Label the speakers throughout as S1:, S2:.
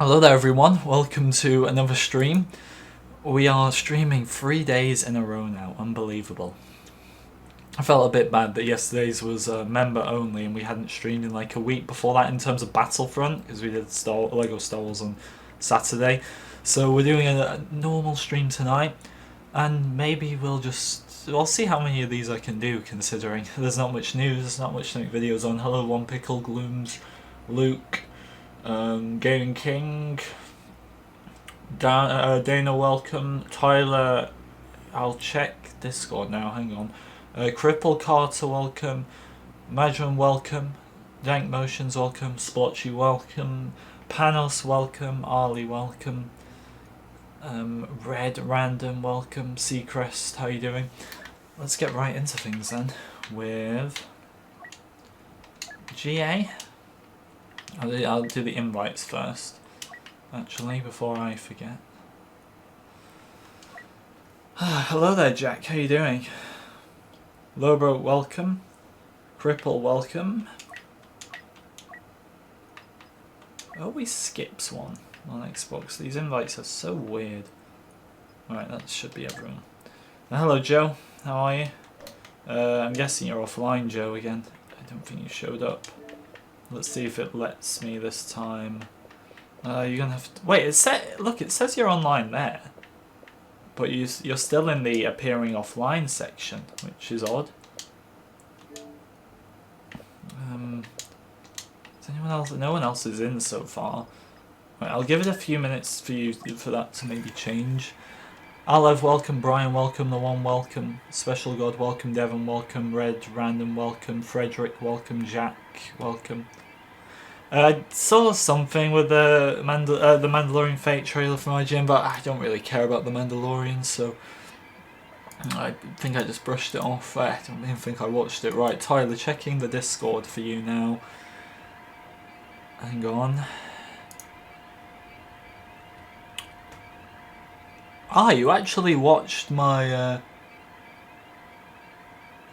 S1: Hello there everyone, welcome to another stream. We are streaming 3 days in a row now, unbelievable. I felt a bit bad that yesterday's was member only and we hadn't streamed in like a week before that in terms of Battlefront, because we did LEGO Star Wars on Saturday. So we're doing a normal stream tonight, and maybe we'll see how many of these I can do, considering there's not much news, there's not much to make videos on. Hello One Pickle, Glooms, Luke, Gaming King, Dana, welcome. Tyler, I'll check Discord now, hang on. Cripple Carter, welcome. Madron, welcome. Dank Motions, welcome. Splotchy, welcome. Panos, welcome. Arlie, welcome. Red Random, welcome. Seacrest, how you doing? Let's get right into things then with GA. I'll do the invites first, actually, before I forget. Hello there, Jack. How you doing? Lobo, welcome. Cripple, welcome. It always skips one on Xbox. These invites are so weird. Alright, that should be everyone. Hello, Joe. How are you? I'm guessing you're offline, Joe, again. I don't think you showed up. Let's see if it lets me this time. You're gonna have to wait. Look, it says you're online there, but you're still in the appearing offline section, which is odd. Is anyone else? No one else is in so far. Right, I'll give it a few minutes for that to maybe change. Olive, welcome. Brian, welcome. The One, welcome. Special God, welcome. Devon, welcome. Red, Random, welcome. Frederick, welcome. Jack, welcome. I saw something with the Mandalorian Fate trailer from IGN, but I don't really care about the Mandalorian, so I think I just brushed it off. I don't even think I watched it. Right, Tyler, checking the Discord for you now. Hang on. You actually watched my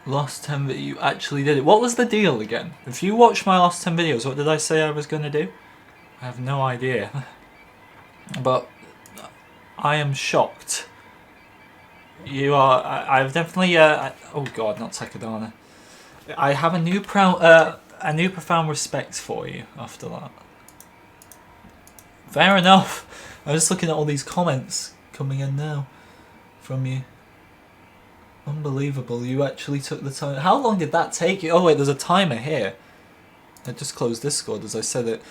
S1: last 10 videos. You actually did it. What was the deal again? If you watched my last 10 videos, what did I say I was going to do? I have no idea. But I am shocked. You are... I've definitely... oh god, not Takadana. I have a new profound respect for you after that. Fair enough. I'm just looking at all these comments coming in now from you. Unbelievable, you actually took the time. How long did that take you? Oh wait, there's a timer here. I just closed Discord as I said it.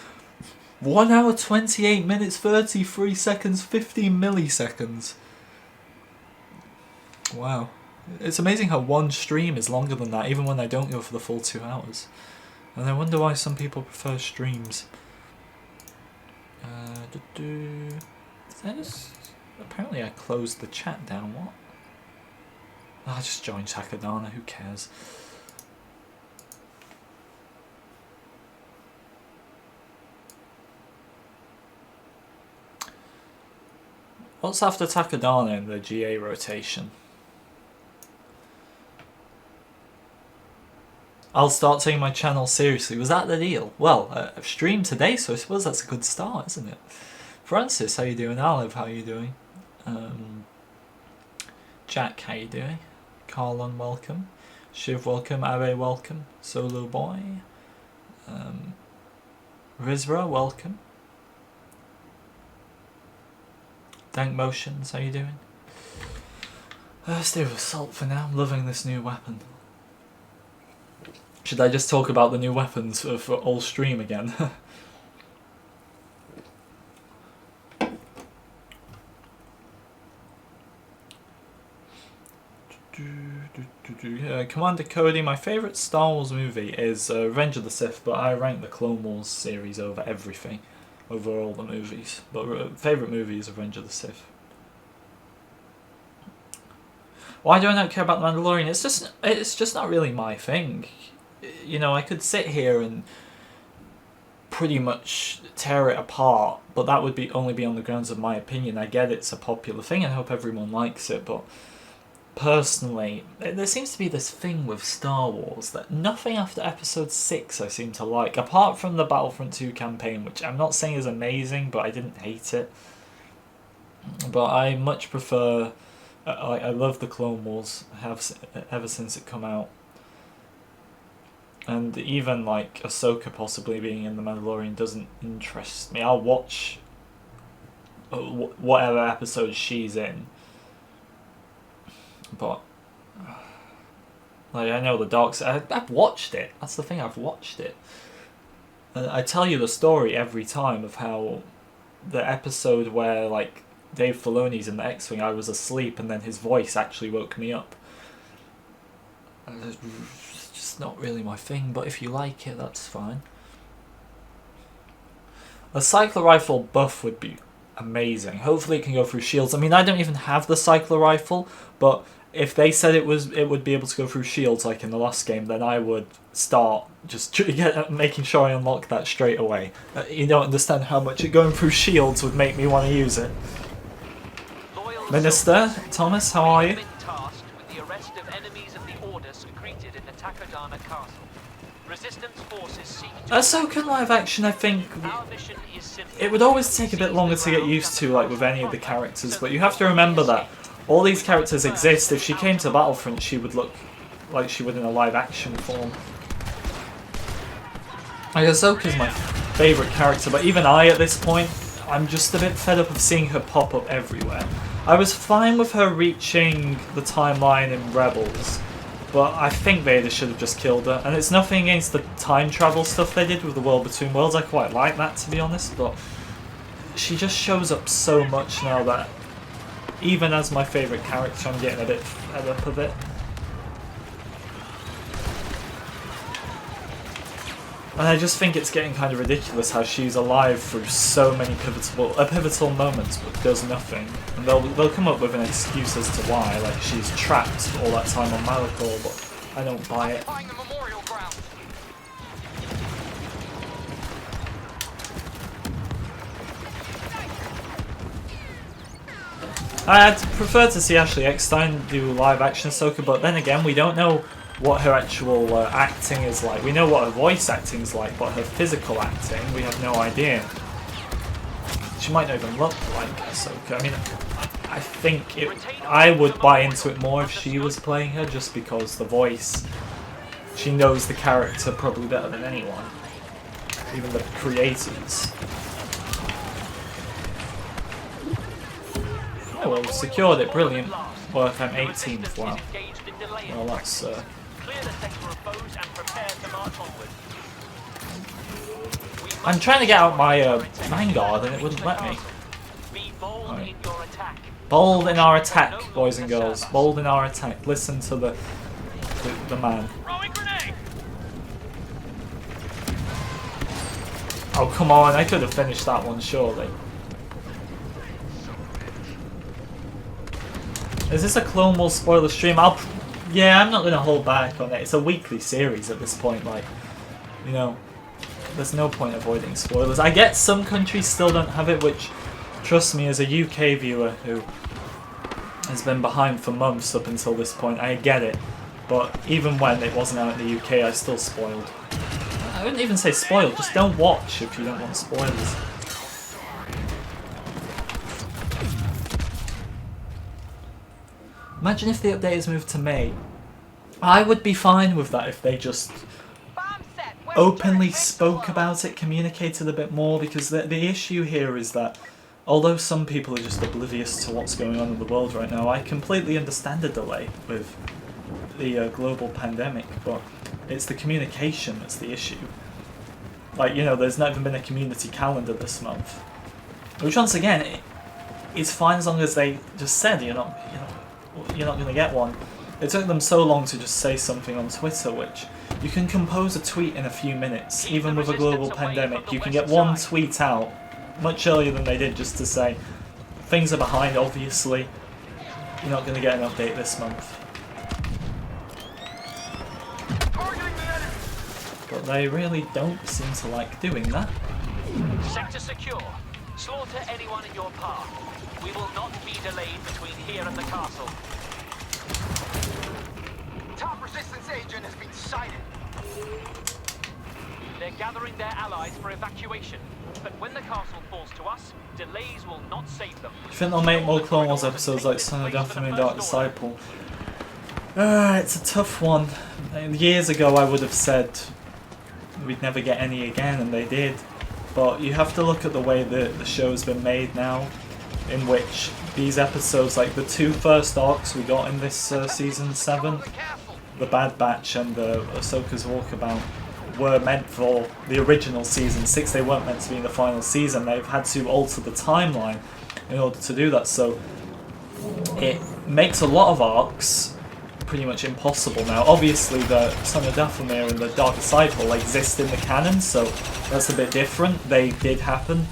S1: 1 hour 28 minutes 33 seconds 15 milliseconds. Wow. It's amazing how one stream is longer than that, even when I don't go for the full 2 hours. And I wonder why some people prefer streams. Apparently I closed the chat down, what? I'll just join Takadana, who cares? What's after Takadana in the GA rotation? I'll start taking my channel seriously. Was that the deal? Well, I've streamed today, so I suppose that's a good start, isn't it? Francis, how you doing? Olive, how you doing? Jack, how you doing? Carlon, welcome. Shiv, welcome. Abe, welcome. Solo Boy. Rizra, welcome. Dank Motions, how you doing? Let's do Assault for now. I'm loving this new weapon. Should I just talk about the new weapons for all stream again? Commander Cody, my favourite Star Wars movie is Revenge of the Sith, but I rank the Clone Wars series over everything, over all the movies. But favourite movie is Revenge of the Sith. Why do I not care about the Mandalorian? It's just not really my thing. You know, I could sit here and pretty much tear it apart, but that would only be on the grounds of my opinion. I get it's a popular thing and I hope everyone likes it, but personally, there seems to be this thing with Star Wars that nothing after Episode 6 I seem to like, apart from the Battlefront 2 campaign, which I'm not saying is amazing, but I didn't hate it. But I much prefer... I love the Clone Wars, have ever since it come out. And even like Ahsoka possibly being in The Mandalorian doesn't interest me. I'll watch whatever episode she's in. But like, I know the dark side. I've watched it. That's the thing. I've watched it. And I tell you the story every time of how the episode where like Dave Filoni's in the X-Wing, I was asleep and then his voice actually woke me up. It's just not really my thing, but if you like it, that's fine. A cycler rifle buff would be amazing. Hopefully it can go through shields. I mean, I don't even have the cycler rifle, but if they said it would be able to go through shields like in the last game, then I would start just making sure I unlock that straight away. You don't understand how much it going through shields would make me want to use it. Minister Thomas, how are you? Ahsoka live action, I think it would always take a bit longer to get used to, like with any of the characters, but you have to remember that all these characters exist. If she came to Battlefront, she would look like she would in a live action form. Like, Ahsoka's my favourite character, but even I, at this point, I'm just a bit fed up of seeing her pop up everywhere. I was fine with her reaching the timeline in Rebels, but I think Vader should have just killed her. And it's nothing against the time travel stuff they did with the World Between Worlds. I quite like that, to be honest, but she just shows up so much now that even as my favourite character, I'm getting a bit fed up of it. And I just think it's getting kind of ridiculous how she's alive through so many pivotal moments but does nothing. And they'll come up with an excuse as to why, like she's trapped for all that time on Malachor, but I don't buy it. I'd prefer to see Ashley Eckstein do live action Ahsoka, but then again, we don't know what her actual acting is like. We know what her voice acting is like, but her physical acting, we have no idea. She might not even look like Ahsoka. I mean, I think I would buy into it more if she was playing her, just because the voice, she knows the character probably better than anyone, even the creators. Oh well, we secured it, brilliant. Worth I'm 18th, wow. Well, that's I'm trying to get out my Vanguard and it wouldn't let me. Right. Bold in our attack, boys and girls. Bold in our attack. Listen to the man. Oh come on, I could have finished that one surely. Is this a Clone Wars spoiler stream? Yeah, I'm not going to hold back on it. It's a weekly series at this point, like, you know, there's no point avoiding spoilers. I get some countries still don't have it, which, trust me, as a UK viewer who has been behind for months up until this point, I get it. But even when it wasn't out in the UK, I still spoiled. I wouldn't even say spoiled, just don't watch if you don't want spoilers. Imagine if the update is moved to May. I would be fine with that if they just openly spoke about it, communicated a bit more, because the issue here is that although some people are just oblivious to what's going on in the world right now, I completely understand the delay with the global pandemic, but it's the communication that's the issue. Like, you know, there's not even been a community calendar this month, which once again, it's fine as long as they just said, you're not going to get one. It took them so long to just say something on Twitter, which you can compose a tweet in a few minutes. Even with a global pandemic, you can get one tweet out much earlier than they did just to say, things are behind, obviously. You're not going to get an update this month. But they really don't seem to like doing that.
S2: Sector secure. Slaughter anyone in your path. We will not be delayed between here and the castle.
S3: resistance agent has been sighted.
S2: They're gathering their allies for evacuation. But when the castle falls to us, delays will not save them.
S1: Do you think they'll make more Clone Wars episodes like Son of Dathomir and Dark Disciple? It's a tough one. Years ago I would have said we'd never get any again, and they did. But you have to look at the way the show's been made now, in which these episodes, like the two first arcs we got in this season 7, the Bad Batch and the Ahsoka's Walkabout, were meant for the original season 6. They weren't meant to be in the final season. They've had to alter the timeline in order to do that, so it makes a lot of arcs pretty much impossible now. Obviously the Son of Dathomir and the Dark Disciple exist in the canon, so that's a bit different. They did happen,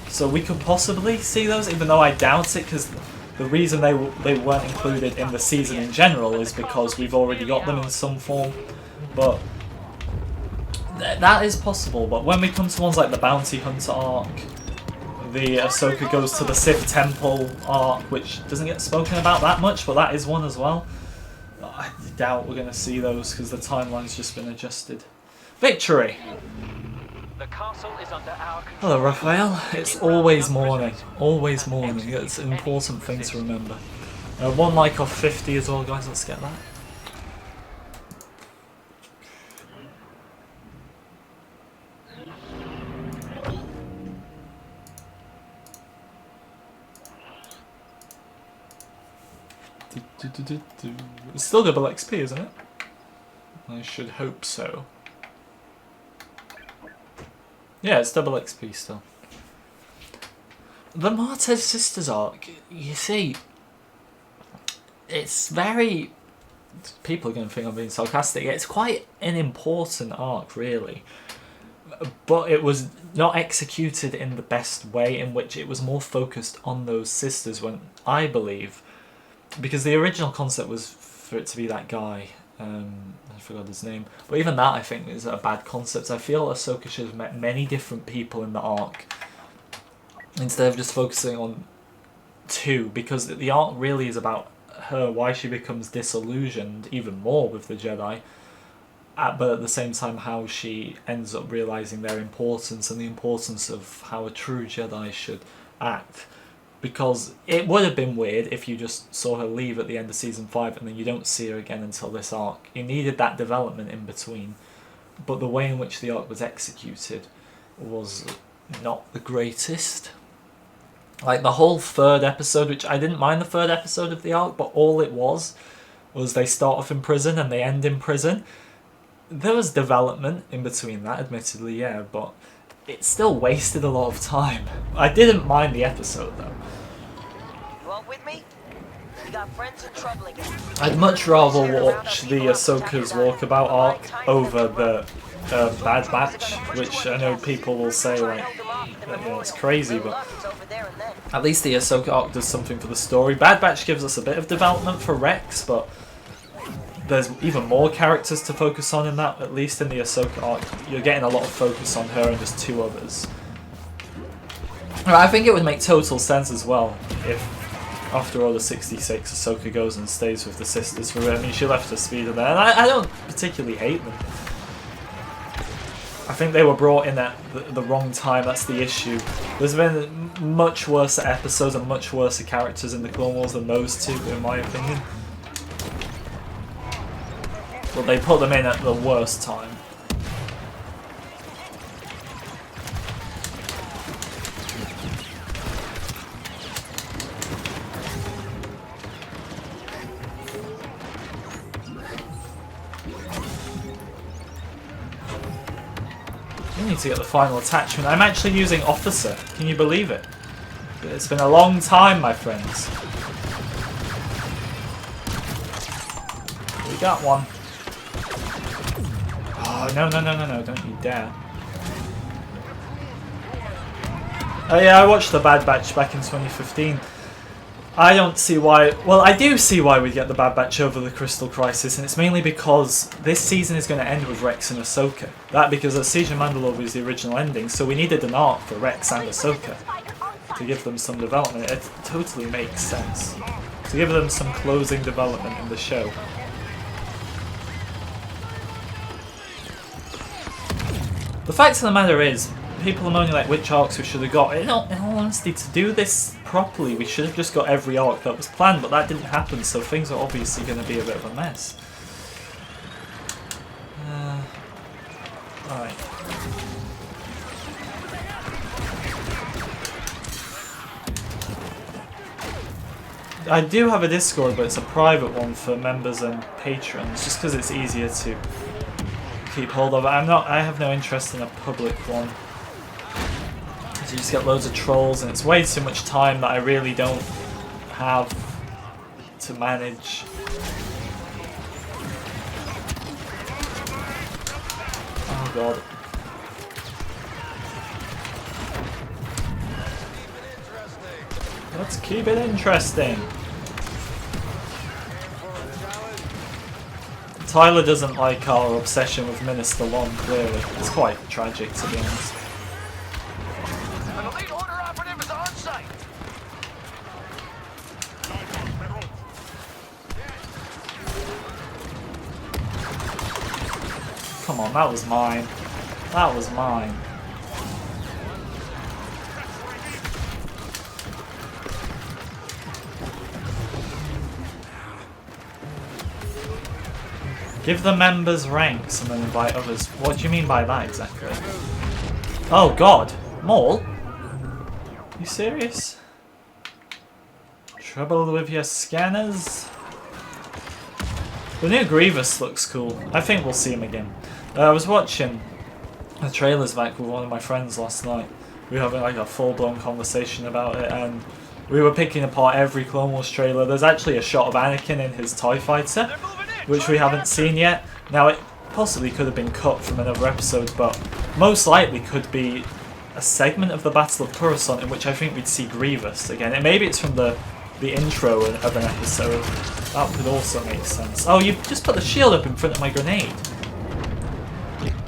S1: so we could possibly see those, even though I doubt it, because the reason they weren't included in the season in general is because we've already got them in some form. But that is possible. But when we come to ones like the Bounty Hunter arc, the Ahsoka goes to the Sith Temple arc, which doesn't get spoken about that much, but that is one as well. I doubt we're going to see those because the timeline's just been adjusted. Victory!
S2: The castle is under our control.
S1: Hello, Raphael. It's always morning. Always morning. It's an important thing to remember. One like off 50 as well, guys. Let's get that. It's still double XP, isn't it? I should hope so. Yeah, it's double XP still. The Martez Sisters arc, you see, it's very... People are going to think I'm being sarcastic. It's quite an important arc, really. But it was not executed in the best way, in which it was more focused on those sisters, when I believe... Because the original concept was for it to be that guy, I forgot his name, but even that I think is a bad concept. I feel Ahsoka should have met many different people in the arc, instead of just focusing on 2, because the arc really is about her, why she becomes disillusioned even more with the Jedi, but at the same time how she ends up realising their importance and the importance of how a true Jedi should act. Because it would have been weird if you just saw her leave at the end of Season 5 and then you don't see her again until this arc. You needed that development in between. But the way in which the arc was executed was not the greatest. Like the whole 3rd episode, which I didn't mind the 3rd episode of the arc, but all it was they start off in prison and they end in prison. There was development in between that, admittedly, yeah, but it still wasted a lot of time. I didn't mind the episode though.
S4: You all with me? You got friends in trouble again.
S1: I'd much rather watch the Ahsoka's Walkabout arc over the Bad Batch, which I know people will say like, it's crazy, but at least the Ahsoka arc does something for the story. Bad Batch gives us a bit of development for Rex, but there's even more characters to focus on in that. At least in the Ahsoka arc, you're getting a lot of focus on her and just 2 others. I think it would make total sense as well if, after Order 66, Ahsoka goes and stays with the sisters for I mean, she left her speeder there, and I don't particularly hate them. I think they were brought in at the wrong time, that's the issue. There's been much worse episodes and much worse characters in the Clone Wars than those 2, in my opinion. But they put them in at the worst time. We need to get the final attachment. I'm actually using Officer. Can you believe it? It's been a long time, my friends. We got one. Oh, no, don't you dare. Oh yeah, I watched the Bad Batch back in 2015. I don't see why... Well, I do see why we get the Bad Batch over the Crystal Crisis, and it's mainly because this season is going to end with Rex and Ahsoka. That because Siege of Mandalore was the original ending, so we needed an arc for Rex and Ahsoka to give them some development. It totally makes sense. To give them some closing development in the show. The fact of the matter is, people are moaning like which arcs we should have got. In all honesty, to do this properly, we should have just got every arc that was planned, but that didn't happen, so things are obviously going to be a bit of a mess. Alright. I do have a Discord, but it's a private one for members and patrons, just because it's easier to keep hold of. I have no interest in a public one. You just get loads of trolls, and it's way too much time that I really don't have to manage. Oh god. Let's keep it interesting. Tyler doesn't like our obsession with Minister Long, clearly. It's quite tragic, to be honest.
S2: An elite order operative is on site.
S1: Come on, that was mine. That was mine. Give the members ranks and then invite others. What do you mean by that exactly? Oh god! Maul? You serious? Trouble with your scanners? The new Grievous looks cool. I think we'll see him again. I was watching the trailers back with one of my friends last night. We were having like a full-blown conversation about it, and we were picking apart every Clone Wars trailer. There's actually a shot of Anakin in his TIE fighter, which we haven't seen yet. Now, it possibly could have been cut from another episode, but most likely could be a segment of the Battle of Coruscant in which I think we'd see Grievous again. And maybe it's from the intro of an episode. That could also make sense. Oh, you just put the shield up in front of my grenade.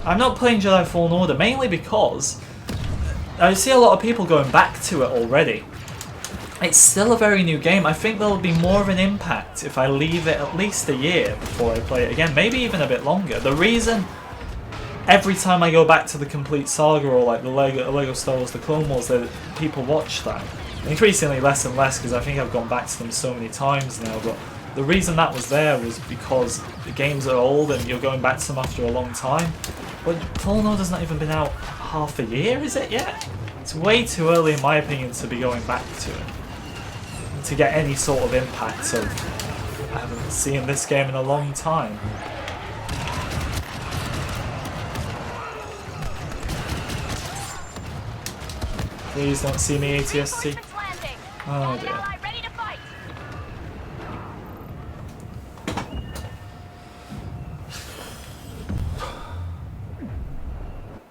S1: I'm not playing Jedi Fallen Order, mainly because I see a lot of people going back to it already. It's still a very new game. I think there'll be more of an impact if I leave it at least a year before I play it again, maybe even a bit longer. The reason every time I go back to the complete saga or like the Lego Star Wars, the Clone Wars, that people watch that, increasingly less and less because I think I've gone back to them so many times now, but the reason that was there was because the games are old and you're going back to them after a long time. But Fallen Order's not even been out half a year, is it yet? It's way too early in my opinion to be going back to it. To get any sort of impact of I haven't seen this game in a long time. Please don't see me ATST. Oh dear.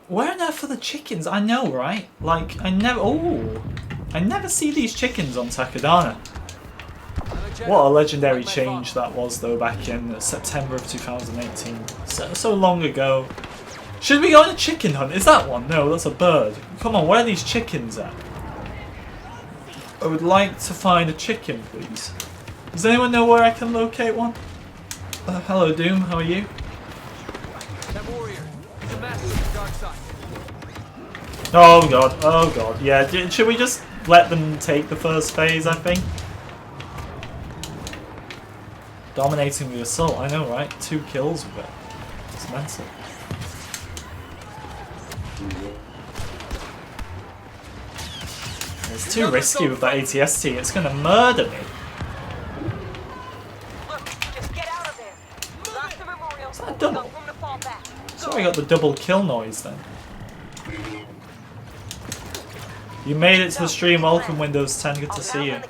S1: Where on earth are the chickens? I know, right? Like, I never see these chickens on Takodana. What a legendary change that was, though, back in September of 2018. So long ago. Should we go on a chicken hunt? Is that one? No, that's a bird. Come on, where are these chickens at? I would like to find a chicken, please. Does anyone know where I can locate one? Hello, Doom. How are you? Oh god, oh god. Yeah, should we just let them take the first phase, I think? Dominating the assault, I know, right? 2 kills with it. It's mental. It's too risky with that ATST, it's gonna murder me.
S4: Look, just get out of there. Lock the memorial.
S1: Is that a double?
S4: Got room to fall back.
S1: So I got the double kill noise then. You made it to the stream, welcome Windows 10, good to see you.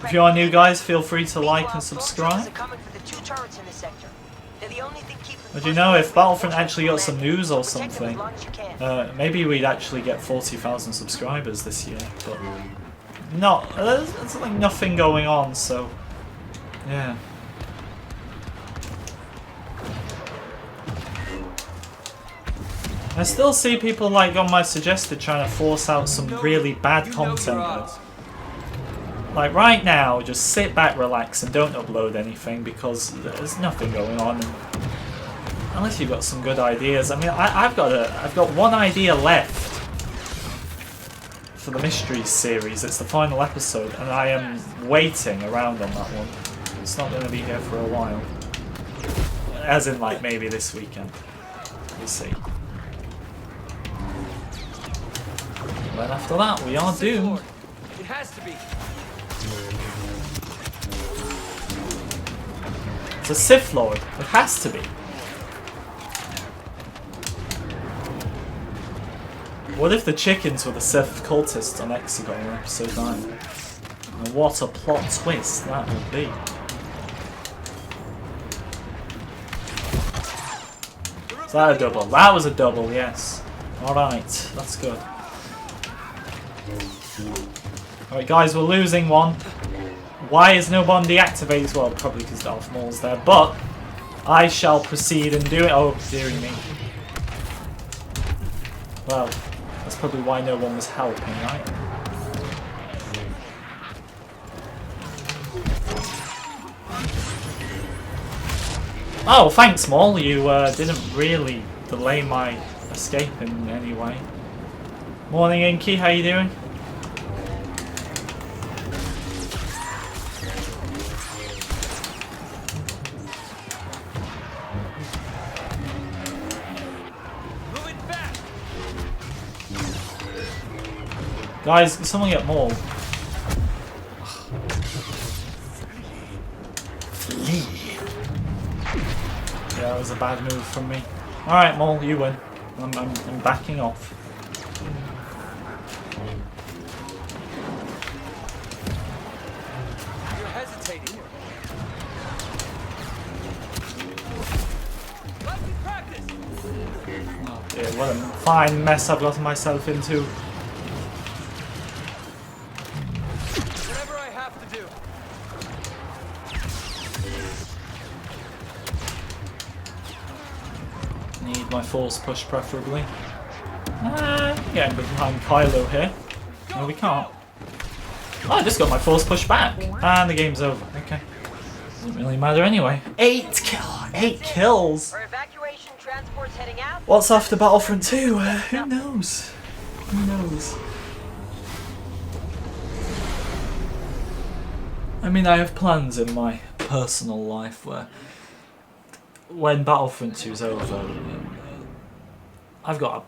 S1: If you are new guys, feel free to like and subscribe. But you know, if Battlefront actually got some news or something, maybe we'd actually get 40,000 subscribers this year, but there's like nothing going on, so yeah. I still see people like on my suggested trying to force out some really bad content. Like right now, just sit back, relax, and don't upload anything because there's nothing going on. Unless you've got some good ideas. I mean, I've got one idea left for the Mysteries series. It's the final episode, and I am waiting around on that one. It's not going to be here for a while. As in, like, maybe this weekend. We'll see. Then after that, we are doomed.
S3: It has to be.
S1: It's a Sith Lord. It has to be. What if the chickens were the Sith cultists on Exegol in episode 9? And what a plot twist that would be. Is that a double? That was a double, yes. Alright, that's good. Alright guys, we're losing one. Why is no one deactivated? Well, probably because Darth Maul's there, but I shall proceed and do it. Oh, dearie me. Well, that's probably why no one was helping, right? Oh, thanks, Maul. You didn't really delay my escape in any way. Morning, Inky. How you doing? Guys, can someone get Maul? Yeah, that was a bad move from me. Alright, Maul, you win. I'm backing off.
S3: You're hesitating. Let me practice.
S1: Oh dear, what a fine mess I've gotten myself into.
S3: Whatever I have to do.
S1: Need my force push preferably. Getting behind Kylo here. No, we can't. Oh, I just got my force push back. And the game's over. Okay. Doesn't really matter anyway. 8 kills!
S4: Our evacuation transport's heading out.
S1: What's after Battlefront 2? Who knows? Who knows? I mean, I have plans in my personal life where when Battlefront 2 is over, I've got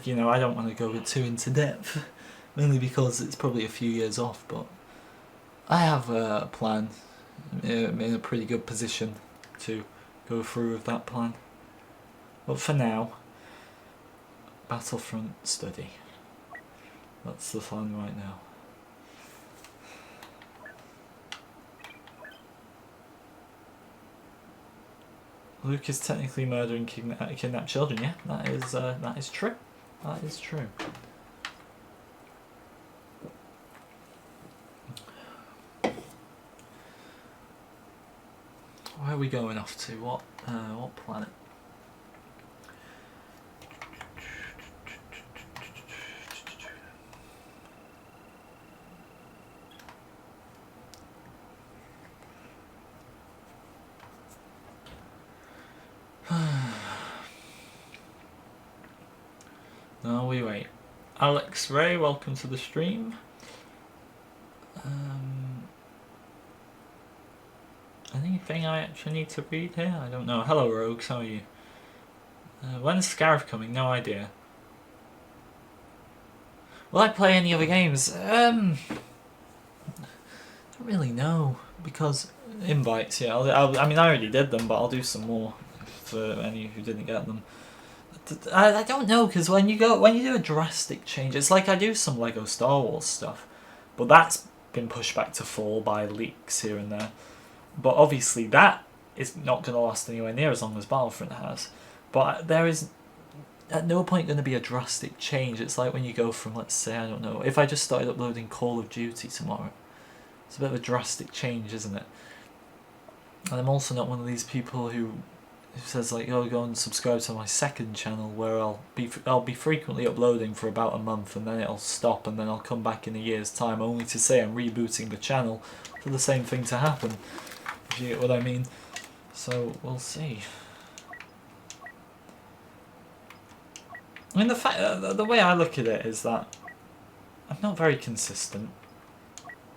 S1: you know, I don't want to go too into depth, mainly because it's probably a few years off, but I have a plan. I'm in a pretty good position to go through with that plan. But for now, Battlefront study. That's the plan right now. Luke is technically murdering kidnapped children. Yeah, that is true. That is true. Where are we going off to? What planet? No, we wait. Alex Ray, welcome to the stream. Anything I actually need to read here? I don't know. Hello, Rogues. How are you? When's Scarif coming? No idea. Will I play any other games? I don't really know, because invites. Yeah, I mean, I already did them, but I'll do some more for any who didn't get them. I don't know, because when you do a drastic change, it's like I do some Lego Star Wars stuff, but that's been pushed back to fall by leaks here and there. But obviously that is not going to last anywhere near as long as Battlefront has. But there is at no point going to be a drastic change. It's like when you go from, let's say, I don't know, if I just started uploading Call of Duty tomorrow, it's a bit of a drastic change, isn't it? And I'm also not one of these people who says like, oh, go and subscribe to my second channel where I'll be frequently uploading for about a month and then it'll stop and then I'll come back in a year's time only to say I'm rebooting the channel for the same thing to happen, if you get what I mean. So we'll see. I mean, the way I look at it is that I'm not very consistent.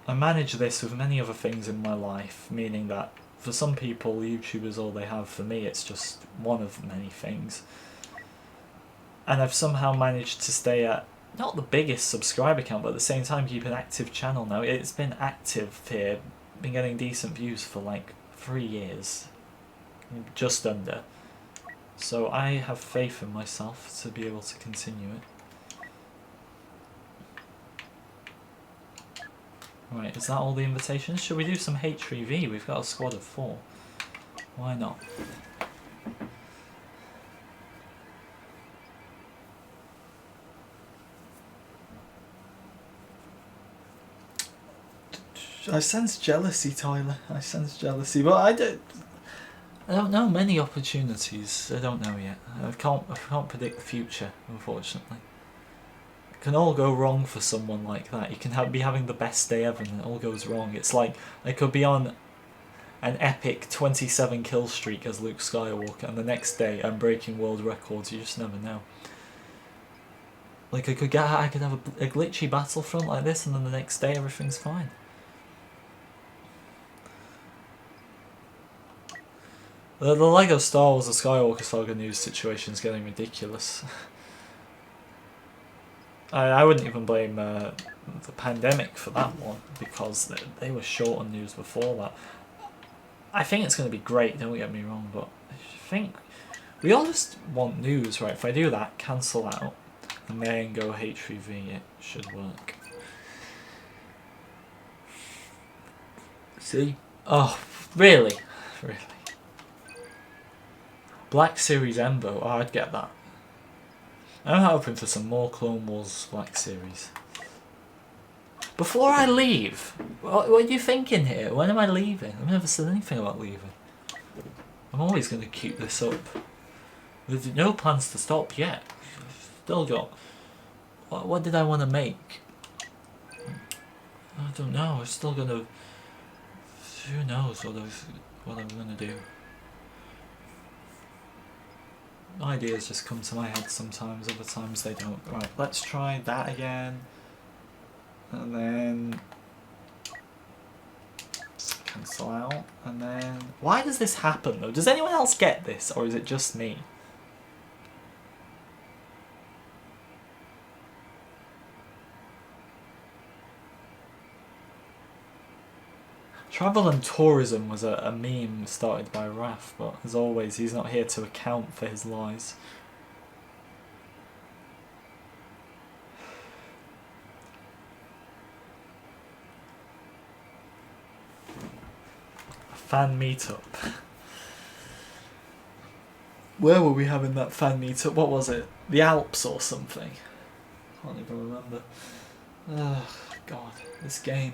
S1: I manage this with many other things in my life, meaning that for some people, YouTube is all they have. For me, it's just one of many things. And I've somehow managed to stay at not the biggest subscriber count, but at the same time keep an active channel now. It's been active here, been getting decent views for like 3 years, just under. So I have faith in myself to be able to continue it. Right, is that all the invitations? Should we do some H3V? We've got a squad of 4. Why not? I sense jealousy, Tyler. I sense jealousy, but I don't know many opportunities. I don't know yet. I can't predict the future, unfortunately. It can all go wrong for someone like that. You can be having the best day ever and it all goes wrong. It's like I could be on an epic 27 kill streak as Luke Skywalker and the next day I'm breaking world records. You just never know. Like I could have a glitchy Battlefront like this and then the next day everything's fine. The Lego Star Wars The Skywalker Saga news situation is getting ridiculous. I wouldn't even blame the pandemic for that one, because they were short on news before that. I think it's going to be great, don't get me wrong, but I think we all just want news, right? If I do that, cancel out, and then go H3V, it should work. See? Oh, really? Really? Black Series Embo, oh, I'd get that. I'm hoping for some more Clone Wars Black Series. Before I leave, what are you thinking here? When am I leaving? I've never said anything about leaving. I'm always going to keep this up. There's no plans to stop yet. Still got... What did I want to make? I don't know. I'm still going to... Who knows what I'm going to do. Ideas just come to my head sometimes, other times they don't. Right, let's try that again. And then cancel out. And then... Why does this happen though? Does anyone else get this, or is it just me? Travel and tourism was a meme started by Raph, but as always, he's not here to account for his lies. A fan meetup. Where were we having that fan meetup? What was it? The Alps or something? Can't even remember. Oh, God, this game.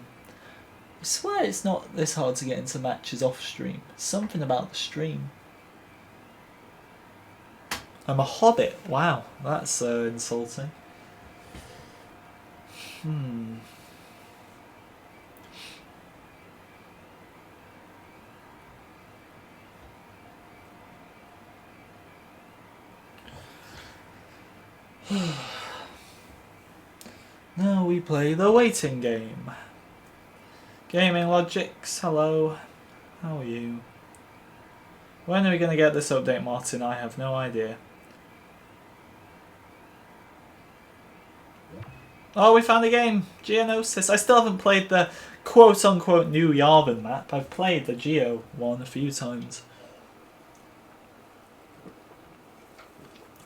S1: I swear it's not this hard to get into matches off stream. Something about the stream. I'm a hobbit. Wow, that's insulting. Now we play the waiting game. Gaming Logics, hello. How are you? When are we going to get this update, Martin? I have no idea. Oh, we found a game. Geonosis. I still haven't played the quote-unquote new Yavin map. I've played the Geo one a few times.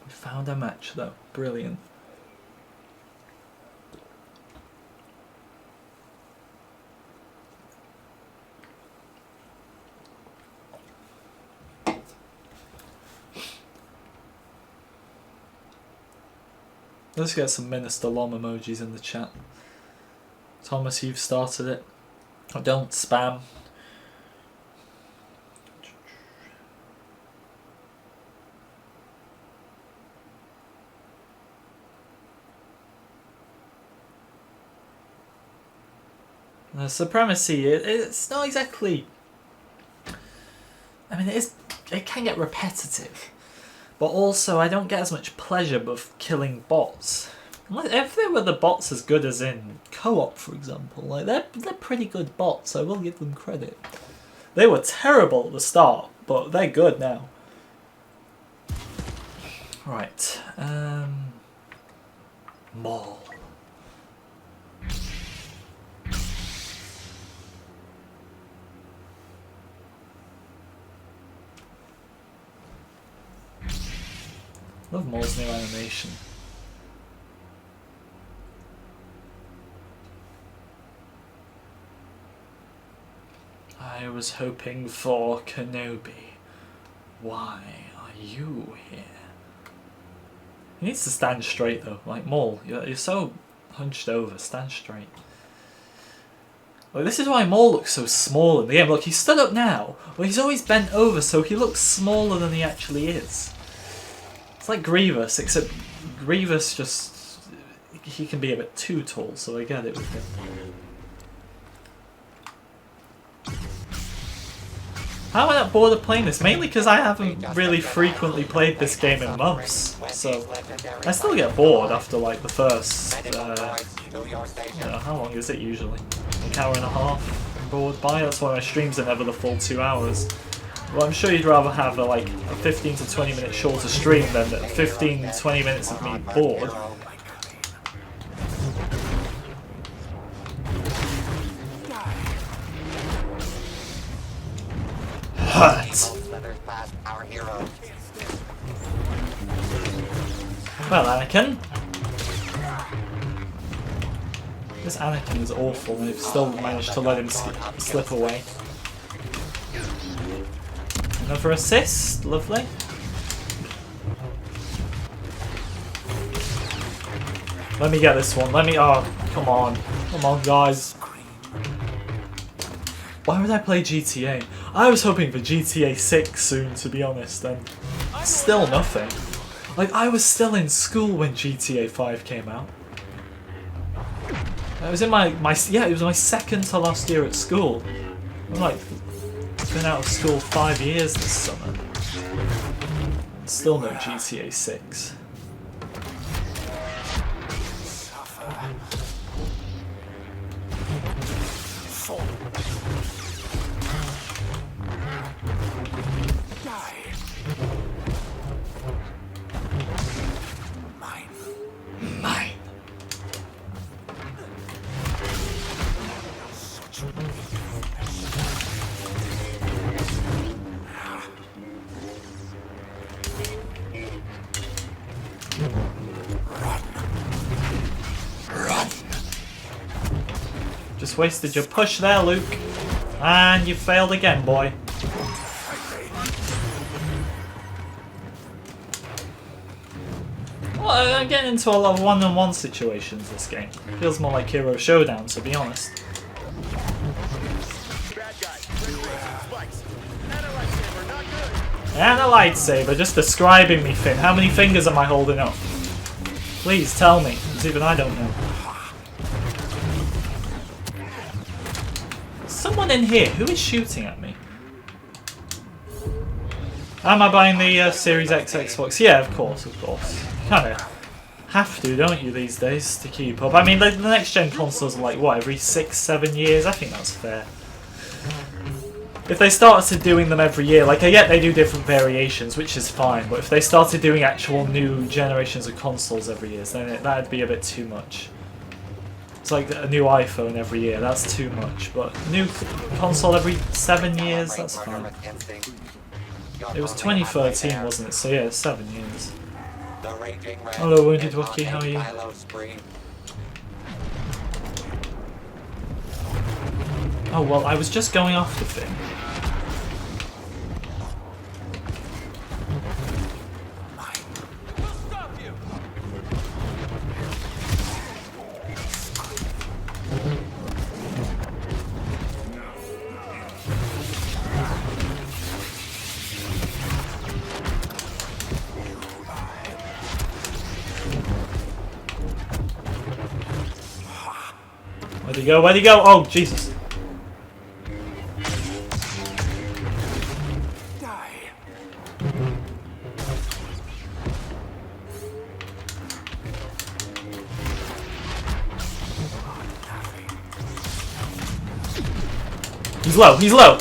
S1: We found a match though. Brilliant. Let's get some Minister Lom emojis in the chat. Thomas, you've started it. Don't spam. The supremacy, it's not exactly... I mean, it can get repetitive. But also, I don't get as much pleasure of killing bots. If they were the bots as good as in co-op, for example, like they're pretty good bots. I will give them credit. They were terrible at the start, but they're good now. Right, mall. Love Mall's new animation. I was hoping for Kenobi. Why are you here? He needs to stand straight though. Like Maul, you're so hunched over. Stand straight. Like, this is why Maul looks so small in the game. Look, he stood up now. Well, he's always bent over, so he looks smaller than he actually is. It's like Grievous, except Grievous just... he can be a bit too tall, so I get it with him. How am I not bored of playing this? Mainly because I haven't really frequently played this game in months, so I still get bored after like the first, you know, how long is it usually? Like an hour and a half I'm bored by? That's why my streams are never the full 2 hours. Well, I'm sure you'd rather have like a 15 to 20 minute shorter stream than 15 to 20 minutes of me bored. Hurt. Well, Anakin. This Anakin is awful, and they've still managed to let him slip away. Another assist, lovely. Let me get this one. Let me. Oh, come on, guys. Why would I play GTA? I was hoping for GTA 6 soon, to be honest, and still nothing. Like, I was still in school when GTA 5 came out. I was in it was my second to last year at school. I'm like, been out of school 5 years this summer. Still no GTA 6. Just wasted your push there, Luke. And you failed again, boy. Well, I'm getting into a lot of one-on-one situations this game. Feels more like Hero Showdown, to be honest. And a lightsaber, just describing me, Finn. How many fingers am I holding up? Please tell me, because even I don't know. Someone in here, who is shooting at me? Am I buying the Series X Xbox? Yeah, of course. Kinda have to, don't you, these days, to keep up. I mean, the next gen consoles are like, what, every 6-7 years? I think that's fair. If they started doing them every year, like, I get they do different variations, which is fine, but if they started doing actual new generations of consoles every year, then that'd be a bit too much. It's like a new iPhone every year, that's too much, but new console every 7 years, that's fine. It was 2013, wasn't it? So yeah, 7 years. Hello, Wounded Wookie, how are you? Oh, well, I was just going off the thing. Where'd he go? Where'd he go? Oh, Jesus. He's low, he's low!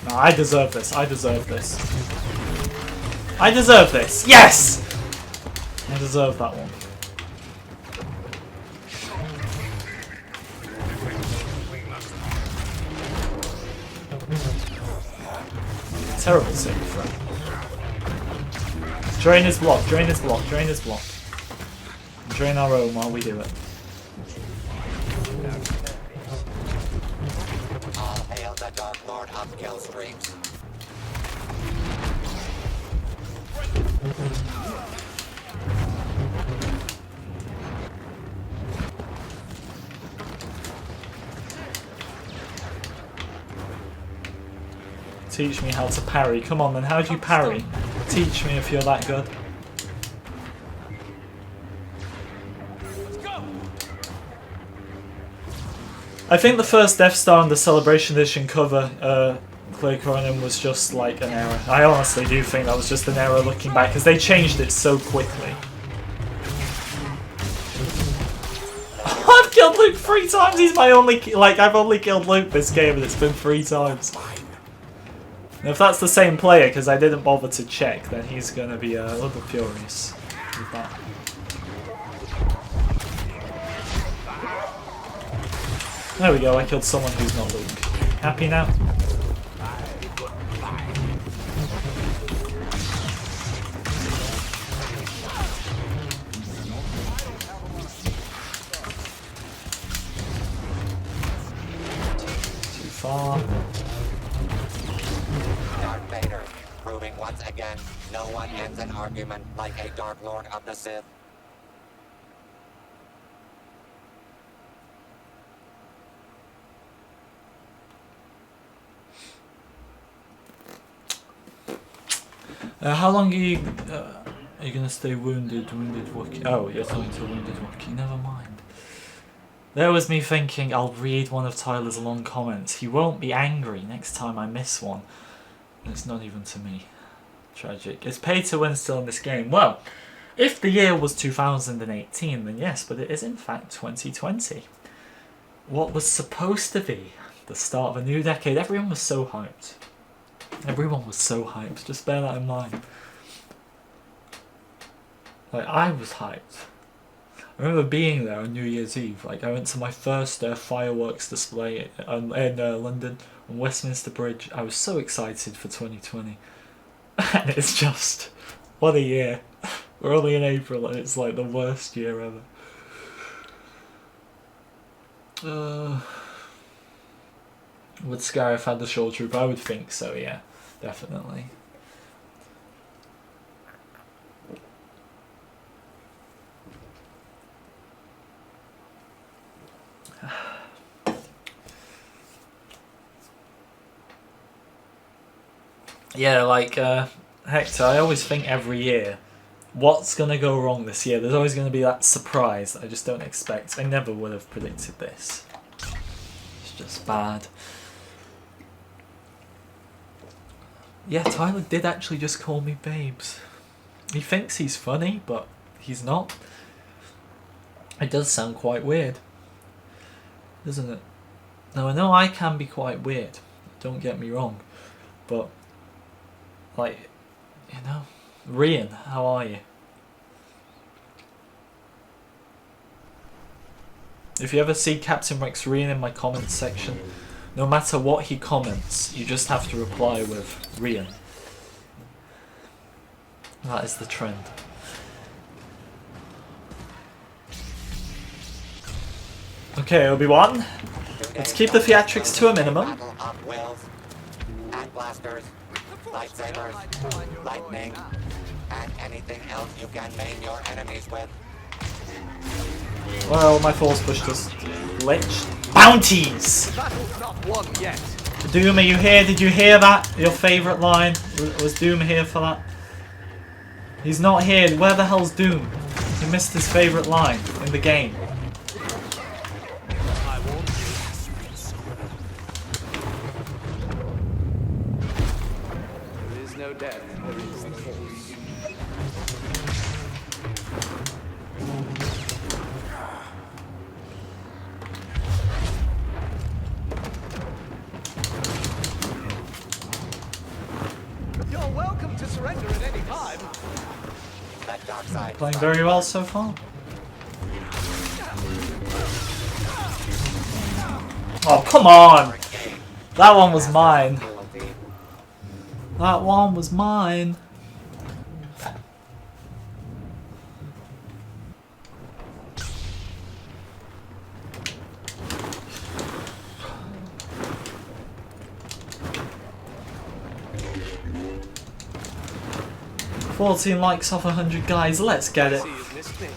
S1: No, I deserve this, I deserve this. I deserve this! Yes! I deserve that one. Terrible save throw. Drain his block, drain his block, drain his block. Drain our own while we do it.
S5: All hail the Dark Lord of kill streams.
S1: Teach me how to parry. Come on then, how do you parry? Teach me if you're that good. I think the first Death Star in the Celebration Edition cover, Clay Cronin, was just like an error. I honestly do think that was just an error looking back, because they changed it so quickly. I've killed Luke 3 times! He's my only... Like, I've only killed Luke this game and it's been 3 times. And if that's the same player, because I didn't bother to check, then he's going to be a little furious with that. There we go, I killed someone who's not Luke. Happy now? Too far.
S5: Darth Vader, proving once again, no one ends an argument like a Dark Lord of the Sith.
S1: How long are you gonna stay wounded Wookiee? Oh, you're talking to a wounded Wookiee. Never mind. There was me thinking I'll read one of Tyler's long comments. He won't be angry next time I miss one. It's not even to me. Tragic. Is pay to win still in this game? Well, if the year was 2018, then yes, but it is in fact 2020. What was supposed to be the start of a new decade. Everyone was so hyped. Everyone was so hyped. Just bear that in mind. Like, I was hyped. I remember being there on New Year's Eve. Like, I went to my first fireworks display in London on Westminster Bridge. I was so excited for 2020. And it's just, what a year. We're only in April and it's like the worst year ever. Would Scarif had the Shore Troop? I would think so, yeah. Definitely. Yeah, like, Hector, I always think every year, what's going to go wrong this year? There's always going to be that surprise that I just don't expect. I never would have predicted this. It's just bad. Yeah, Tyler did actually just call me babes. He thinks he's funny, but he's not. It does sound quite weird, doesn't it? Now, I know I can be quite weird, don't get me wrong, but, like, you know, Rian, how are you? If you ever see Captain Rex Rian in my comments section, no matter what he comments, you just have to reply with Rian. That is the trend. Okay, Obi-Wan. Let's keep the theatrics to a minimum.
S5: Battle of wills, hand blasters, lightsabers, lightning, and anything else you can maim your enemies with.
S1: Well, my force pushed us. Glitched. Bounties!
S3: The battle's not won yet.
S1: Doom, are you here? Did you hear that? Your favourite line? Was Doom here for that? He's not here. Where the hell's Doom? He missed his favourite line in the game.
S3: I warned you. There is no death. There is the force. surrender at any time.
S5: Let dark side.
S1: Playing very well so far. Oh, come on! That one was mine. That one was mine. $14 likes off 100 guys, let's get it.
S3: See, you've missed me.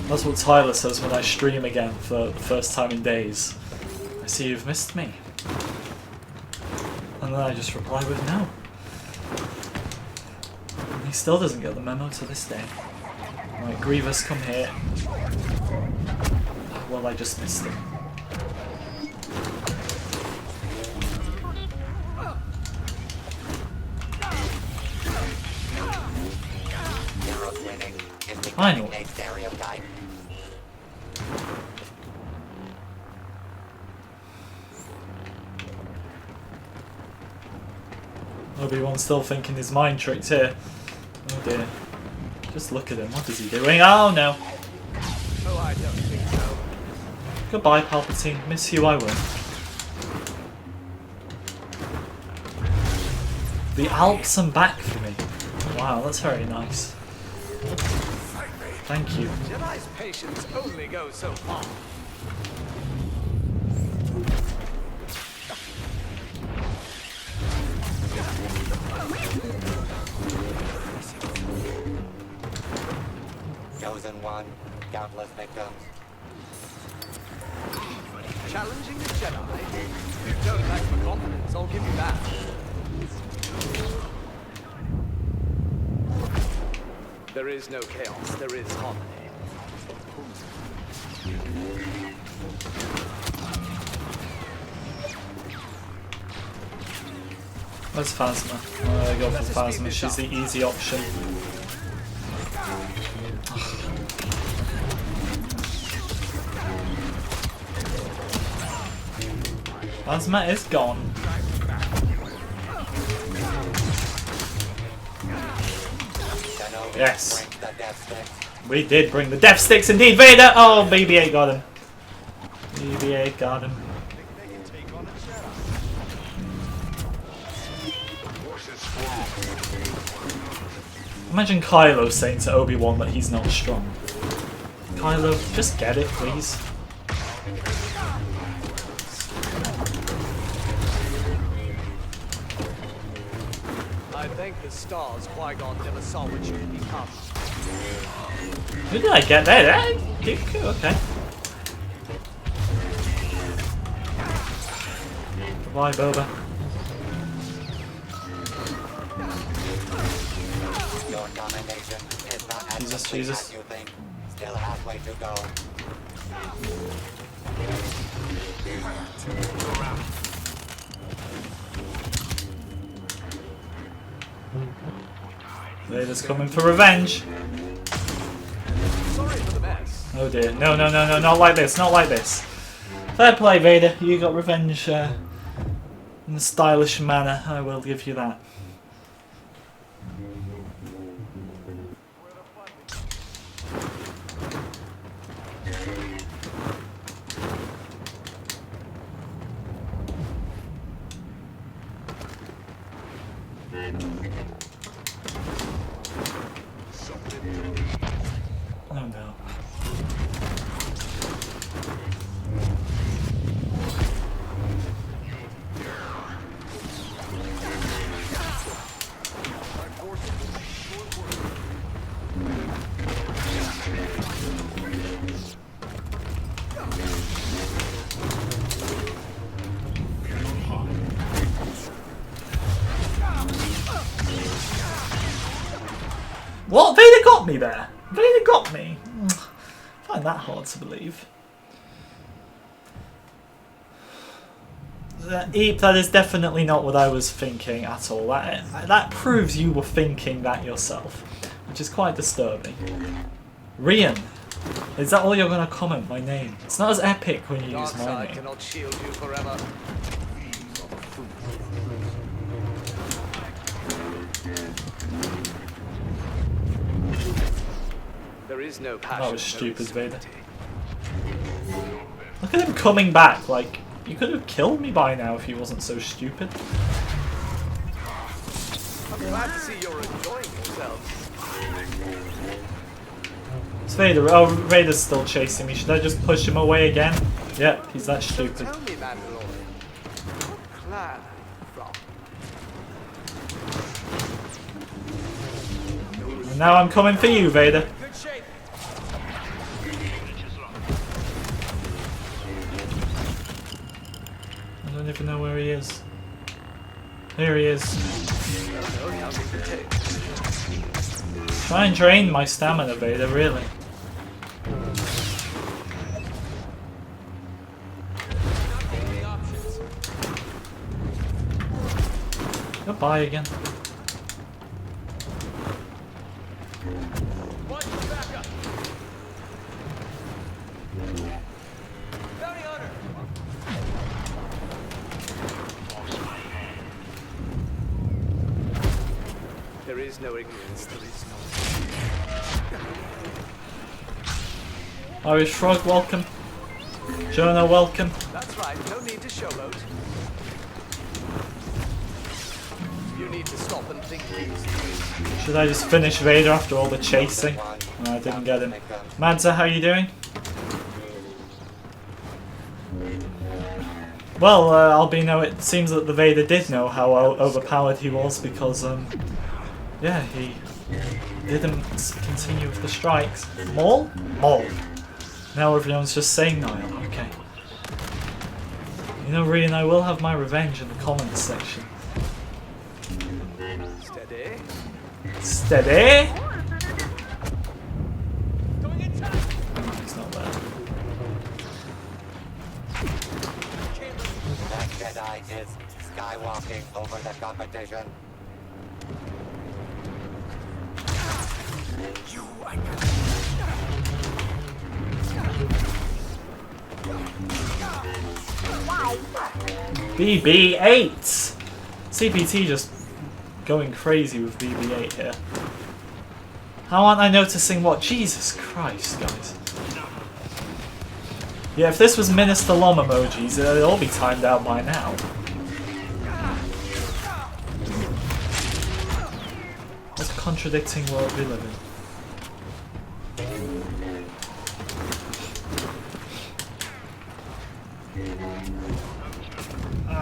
S1: That's what Tyler says when I stream again for the first time in days. I see you've missed me. And then I just reply with no. And he still doesn't get the memo to this day. Right, Grievous, come here. Well, I just missed him.
S5: Heroes winning is
S1: I know.
S5: becoming a stereotype.
S1: Obi-Wan's still thinking his mind tricks here. Oh dear. Just look at him, what is he doing? Oh no!
S3: Oh, I don't think so.
S1: Goodbye, Palpatine. Miss you, I will. The Alps and back for me. Wow, that's very nice. Thank you.
S3: Jedi's patience only goes so far.
S5: Chosen one, countless victims.
S3: Challenging the Jedi? You don't lack for confidence, I'll give you that. There is no chaos, there is harmony.
S1: Where's Phasma? I go for Phasma, she's the easy option. Phasma is gone. Yes. We did bring the Death Sticks indeed, Vader! Oh, BB-8 got him. BB-8 got him. Imagine Kylo saying to Obi-Wan that he's not strong. Kylo, just get it, please.
S3: I thank the stars Qui-Gon never saw what you could become.
S1: Who did I get there? Dooku, okay. Goodbye, Boba.
S5: Your domination is not as
S1: Jesus,
S5: complete
S1: Jesus.
S5: as you think. Still halfway to go.
S1: Vader's coming for revenge.
S3: Sorry for the mess.
S1: Oh dear. No, no, no, no, not like this, not like this. Fair play, Vader. You got revenge in a stylish manner. I will give you that. Oh no. What? Vader got me there! Vader got me! I find that hard to believe. Eep, that is definitely not what I was thinking at all. That proves you were thinking that yourself, which is quite disturbing. Rian, is that all you're going to comment my name? It's not as epic when you use my
S3: Darkseid
S1: name.
S3: cannot shield you forever. There is no passion.
S1: That was stupid,
S3: no
S1: Vader.
S3: insanity.
S1: Look at him coming back, like, you could have killed me by now if he wasn't so stupid.
S3: I'm glad to see you're enjoying yourselves.
S1: It's Vader. Oh, Vader's still chasing me. Should I just push him away again? Yep, he's that
S3: So
S1: stupid.
S3: tell me, Mandalorian, what clan are you from?
S1: And now I'm coming for you, Vader.
S3: Good shape.
S1: I don't even know where he is. Here he is.
S3: Oh, how big the tape.
S1: Try and drain my stamina, Vader, really. Goodbye again.
S3: Watch your backup. Bounty hunter. There is no ignorance. There is no.
S1: Irish Frog, welcome. Jonah, welcome.
S3: That's right. No need to showboat. You need to stop and think these.
S1: Should I just finish Vader after all the chasing? No, I didn't get him. Madza, how you doing? Well, Albino, it seems that the Vader did know how overpowered he was because, yeah, he didn't continue with the strikes. Maul? Maul. Now everyone's just saying Niall, okay. You know, Rian, I will have my revenge in the comments section.
S3: Steady.
S1: Steady?
S3: Going in tight.
S1: No, he's not there.
S5: That Jedi is skywalking over the competition.
S1: BB-8! CPT just going crazy with BB-8 here. How aren't I noticing what? Jesus Christ, guys. Yeah, if this was Minister Lom emojis, it'd all be timed out by now. What a contradicting world we live in.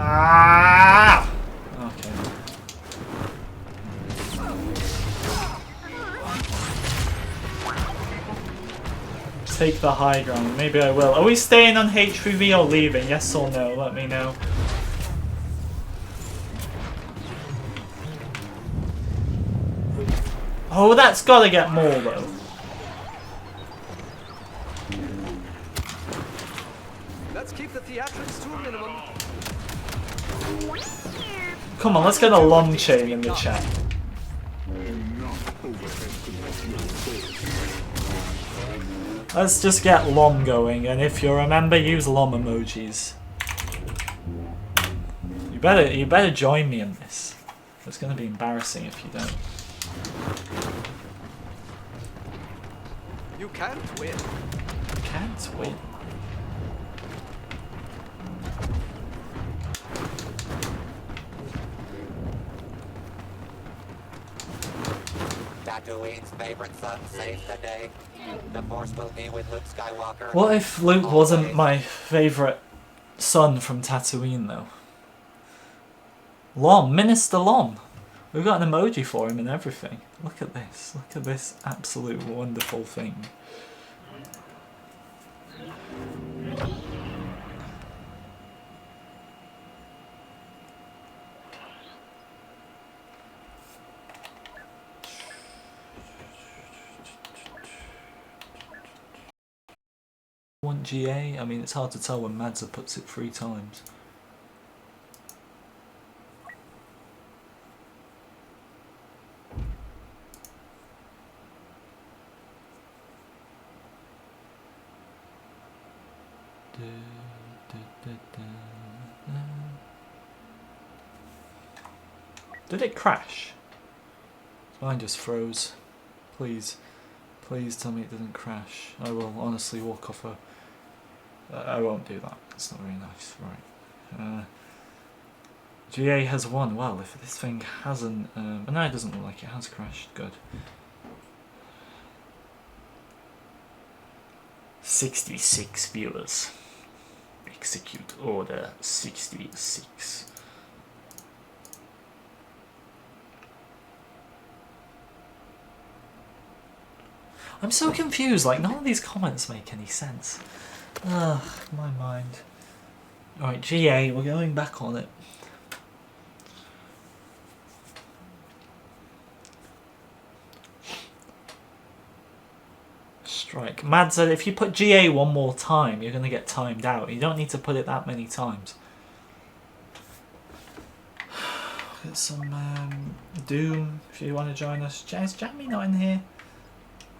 S1: Ah! Okay. Take the high ground. Maybe I will. Are we staying on HPV or leaving? Yes or no? Let me know. Oh, that's gotta get more though.
S3: Let's keep the theatrics to a minimum.
S1: Come on, let's get a long chain in the chat. Let's just get Lom going, and if you remember, use Lom emojis. You better join me in this. It's gonna be embarrassing if you don't.
S3: You can't win.
S1: Can't win.
S5: Tatooine's favorite son saves the day. The Force will be with Luke Skywalker.
S1: What if Luke wasn't my favourite son from Tatooine, though? Lom, Minister Lom. We've got an emoji for him and everything. Look at this. Look at this absolute wonderful thing. Want GA? I mean, it's hard to tell when Madza puts it 3 times. Did it crash? Mine just froze. Please. Please tell me it didn't crash. I will honestly walk off a... I won't do that. It's not very nice. Right. GA has won. Well, if this thing hasn't... no, it doesn't look like it has crashed. Good. 66 viewers. Execute order 66. I'm so confused, like none of these comments make any sense. Ugh, my mind. Alright, GA, we're going back on it. Strike. Mad said if you put GA one more time, you're going to get timed out. You don't need to put it that many times. Get some Doom if you want to join us. Is Jamie not in here?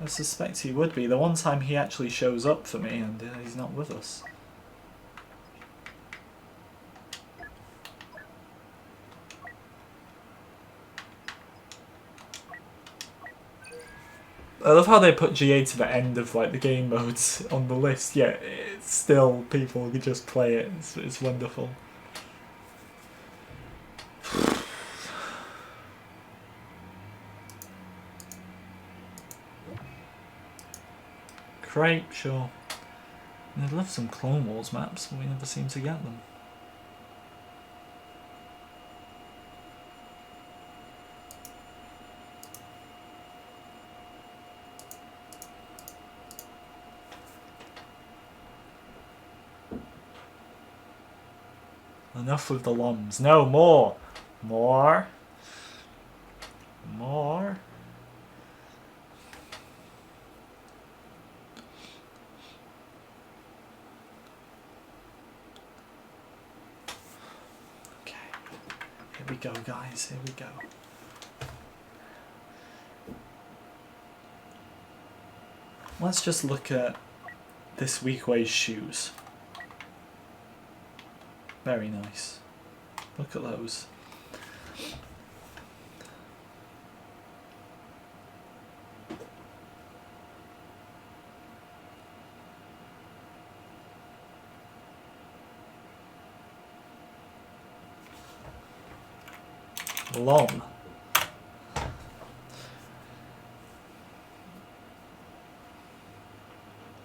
S1: I suspect he would be. The one time he actually shows up for me and he's not with us. I love how they put GA to the end of like the game modes on the list, yet it's still people can just play it. It's wonderful. Great, sure. I'd love some Clone Wars maps, but we never seem to get them. Enough with the LOMs. No, more! More! More! Okay. Here we go, guys. Here we go. Let's just look at this Weekway's shoes. Very nice. Look at those. LOM.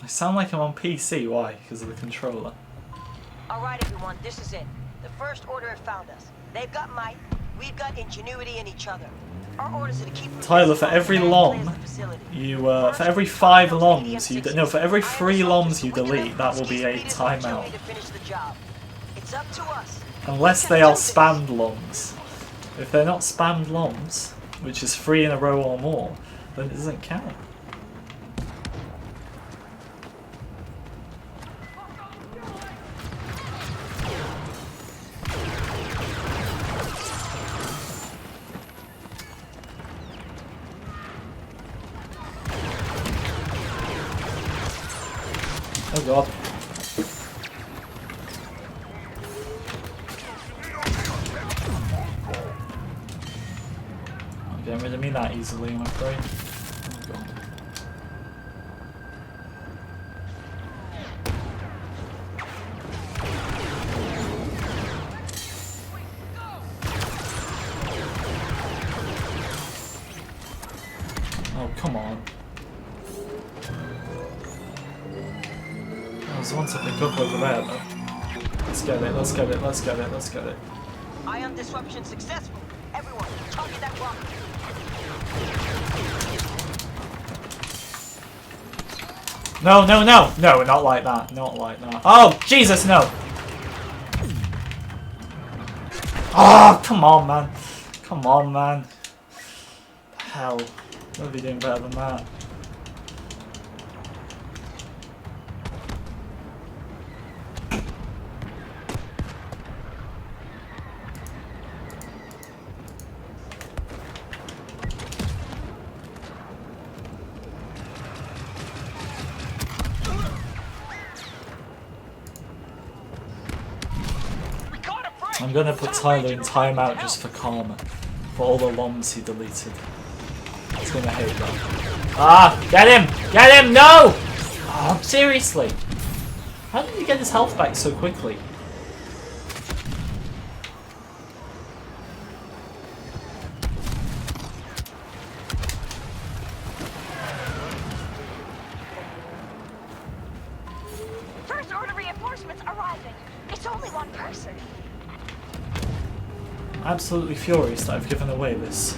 S1: I sound like I'm on PC. Why? Because of the controller.
S4: Alright everyone, this is it. The First Order have found us. They've got might, we've got ingenuity in each other. Our orders are to keep...
S1: Tyler, for every LOM, you, for every 5 LOMs you... No, for every 3 LOMs you delete, that will be a timeout.
S4: It's up to us.
S1: Unless they are spammed LOMs. If they're not spammed LOMs, which is 3 in a row or more, then it doesn't count. Oh god. I'm getting rid of me that easily, I'm afraid. Oh god. Oh, come on. There's one to pick up over there, though. Let's get it, let's get it, let's get it, let's get it.
S4: Ion disruption successful. Everyone, target that rock.
S1: No, no, no! No, not like that, not like that. Oh, Jesus, no! Oh, come on, man. Come on, man. Hell. We'll be doing better than that. I'm gonna put Tyler in timeout just for karma. For all the LOMs he deleted. He's gonna hate that. Ah, get him! Get him! No! Oh, seriously. How did he get his health back so quickly?
S6: First order reinforcements arriving. It's only one person.
S1: Absolutely furious that I've given away this.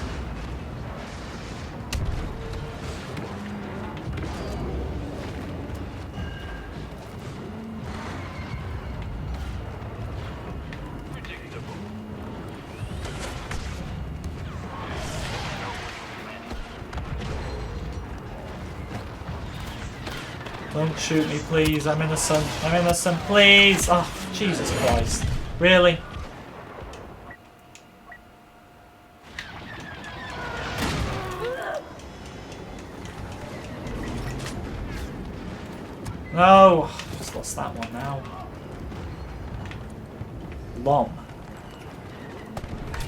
S1: Don't shoot me, please. I'm innocent. I'm innocent, please. Oh, Jesus Christ. Really? No. Just lost that one now. Lom.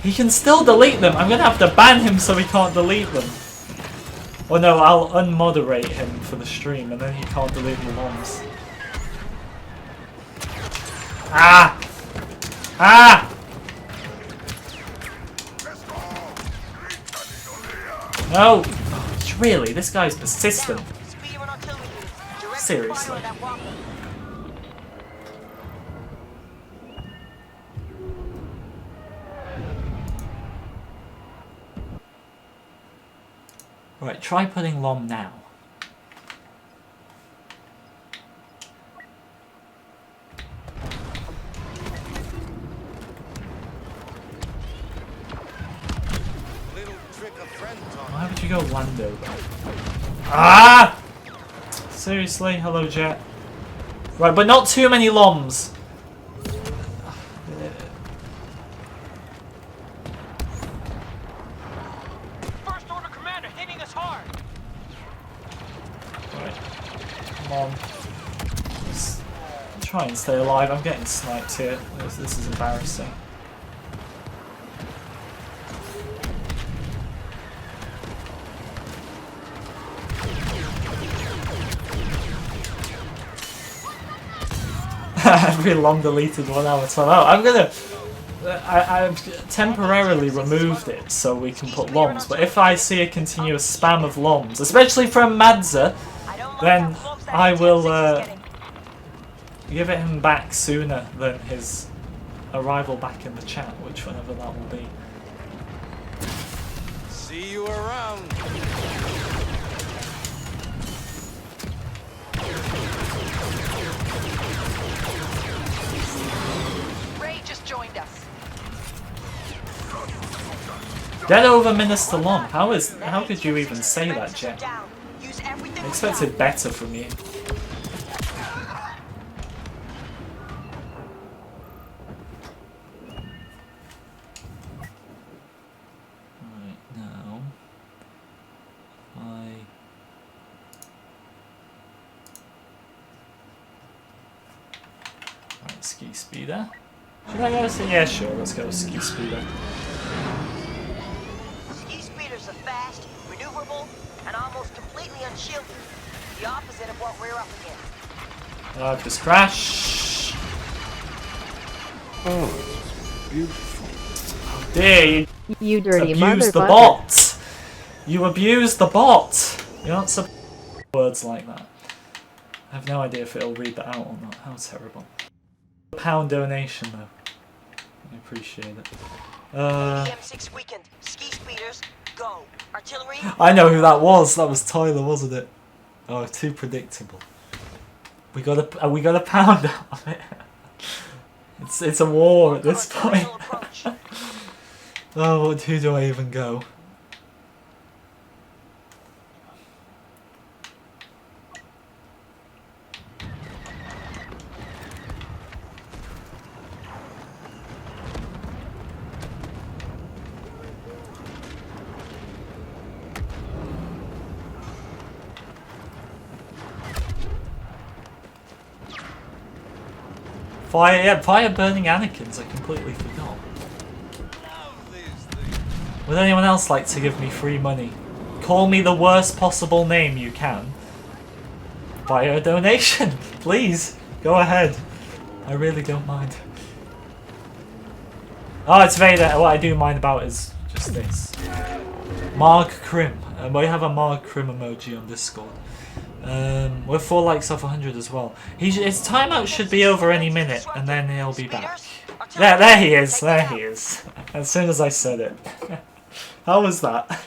S1: He can still delete them. I'm going to have to ban him so he can't delete them. Or no, I'll unmoderate him for the stream and then he can't delete the LOMs. Ah! Ah! No! Really? This guy's persistent. Seriously. Right, try putting LOM now. Why would you go Lando? Ah! Seriously? Hello, Jet. Right, but not too many LOMs.
S2: First order commander hitting us hard.
S1: Right. Come on. Just try and stay alive. I'm getting sniped here. This is embarrassing. Every long deleted 1 hour 12 hours. I'm gonna. I've temporarily removed it so we can put LOMs, but if I see a continuous spam of LOMs, especially from Madza, then I will give it him back sooner than his arrival back in the chat, which whenever that will be.
S3: See you around.
S6: Joined us.
S1: Get over Minister Lom. How could you even say that, Jen? I expected better from you. Right now, right, ski speeder. Should I go? Yeah, sure. Let's go ski speeder.
S4: Ski speeders are fast, maneuverable, and almost completely unshielded. The opposite of what we're up against.
S1: I've just crashed.
S7: Oh, it's beautiful.
S1: How dare
S8: You dirty
S1: abuse the
S8: motherfucker.
S1: bot! You abuse the bot! You're not supposed to words like that. I have no idea if it'll read that out or not. How terrible. £1 donation though. I appreciate it.
S4: EM6 weekend. Ski speeders, go. Artillery.
S1: I know who that was. That was Tyler, wasn't it? Oh, too predictable. We got a £1 out of it. It's a war at this point. Oh, who do I even go? Fire burning Anakins, I completely forgot. Would anyone else like to give me free money? Call me the worst possible name you can. Via a donation. Please, go ahead. I really don't mind. Oh, it's Vader. What I do mind about is just this. Marg Krim. We have a Marg Krim emoji on Discord. We're 4 likes off 100 as well. His timeout should be over any minute, and then he'll be back. There he is. There he is. As soon as I said it. How was that?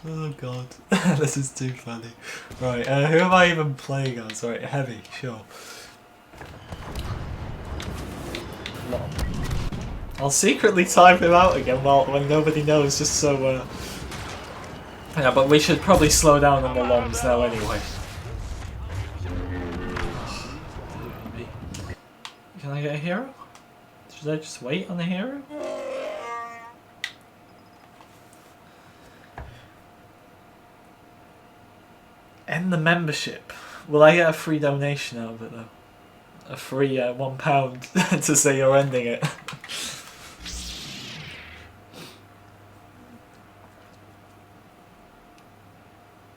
S1: Oh god, this is too funny. Right, who am I even playing as? Right, heavy, sure. I'll secretly type him out again when nobody knows, just so. Yeah, but we should probably slow down on the longs now anyway. Can I get a hero? Should I just wait on the hero? End the membership. Will I get a free donation out of it though? A free £1 to say you're ending it.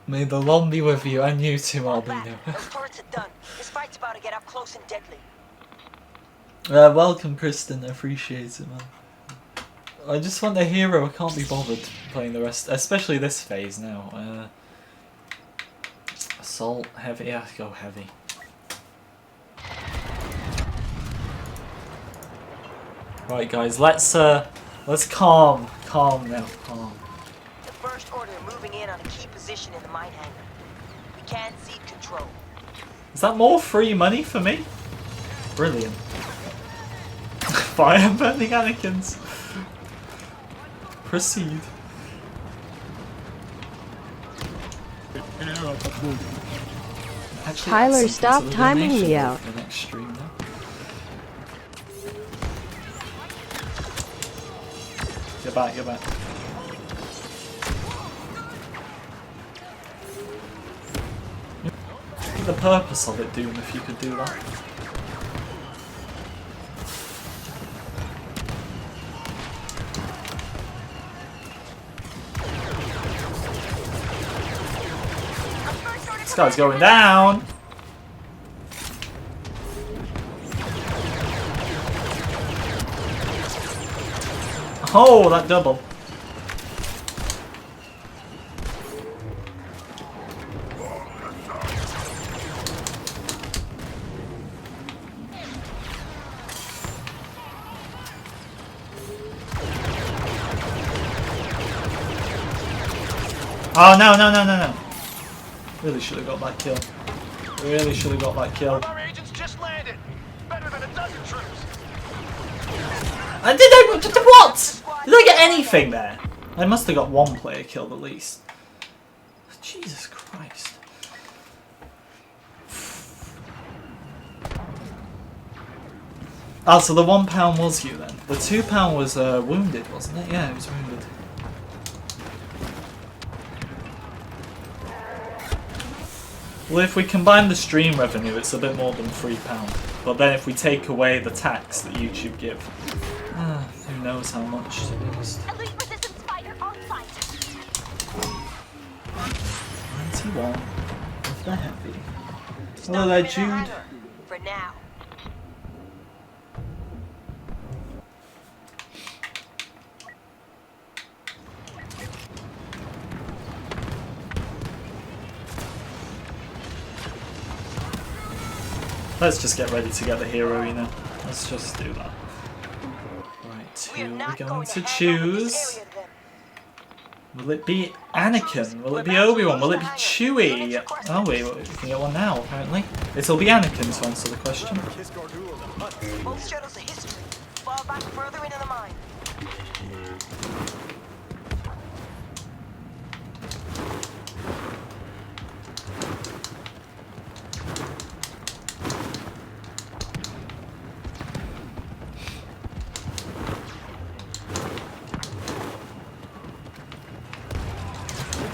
S1: May the long be with you and you too, Albino.
S4: Those turrets are done. This fight's about to get up close and deadly.
S1: Welcome, Kristen. I appreciate it, man. I just want a hero. I can't be bothered playing the rest, especially this phase now. Assault, heavy. Yeah, go heavy. Right, guys. Let's calm now. Calm.
S4: The First Order moving in on a key position in the mine hangar. We can't cede control.
S1: Is that more free money for me? Brilliant. Fire burning Anakins. Proceed. Actually,
S8: Tyler, stop timing me out.
S1: The next stream now. Get back, get back. The purpose of it, Doom, if you could do that. This guy's going down! Oh, that double. Oh, no, no, no, no, no. Really should have got that kill. Really should have got that kill.
S2: Our agents just landed. Better than a dozen troops.
S1: I did what? Did I get anything there? I must have got one player killed at least. Jesus Christ. Oh, so the £1 was you then. The £2 was wounded, wasn't it? Yeah, it was wounded. Well, if we combine the stream revenue, it's a bit more than £3. But then if we take away the tax that YouTube give, who knows how much, to be honest.
S6: Elite resistance fighter on site.
S1: 91 with the heavy. Hello there, Jude.
S4: For now.
S1: Let's just get ready to get the hero, you know. Let's just do that. Right, who are we going to choose? Will it be Anakin? Will it be Obi-Wan? Will it be Chewie? Oh wait, we can get one now, apparently. It'll be Anakin to answer the question.
S4: Both shadows of history fall back further into the mine.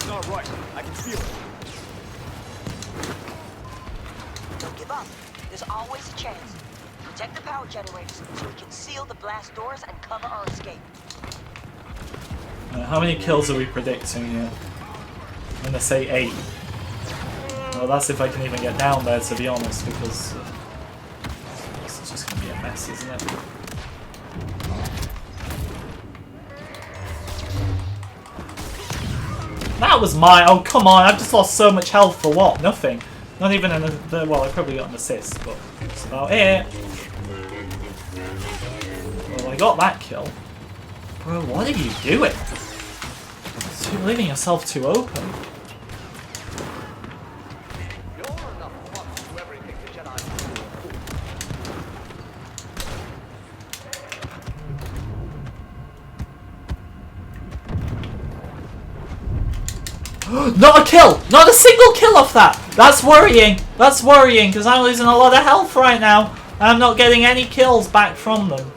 S3: Not right. I can feel it.
S4: Don't give up. There's always a chance. Protect the power generators so we can seal the blast doors and cover our escape.
S1: How many kills are we predicting here? I'm gonna say 8. Well, that's if I can even get down there, to be honest, because this is just gonna be a mess, isn't it? That was my... Oh, come on, I've just lost so much health for what? Nothing. Not even an... Well, I probably got an assist, but that's about it. Well, I got that kill. Bro, what are you doing? You're leaving yourself too open.
S3: You're enough fun to do everything the Jedi
S1: do. Not a kill! Not a single kill off that! That's worrying! That's worrying, because I'm losing a lot of health right now. And I'm not getting any kills back from them.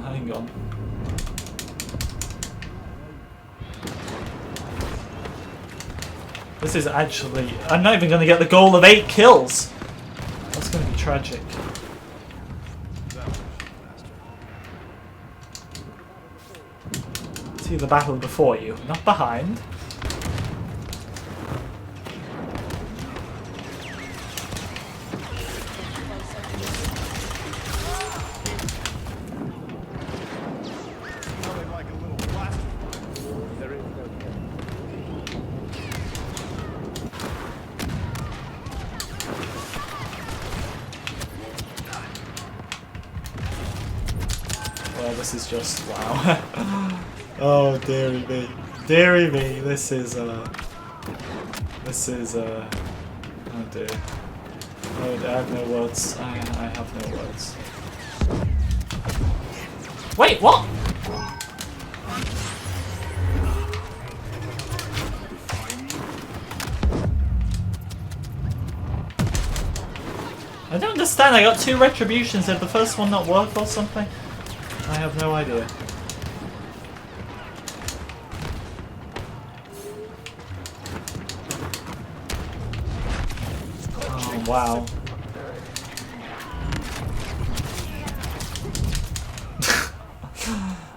S1: Hang on. This is actually... I'm not even going to get the goal of 8 kills. That's going to be tragic. See the battle before you, not behind. This is just wow. Oh dearie me, dearie me. This is oh dear. Oh, I have no words. I have no words. Wait, what? I don't understand. I got 2 retributions. Did the first one not work or something? I have no idea. Oh, wow.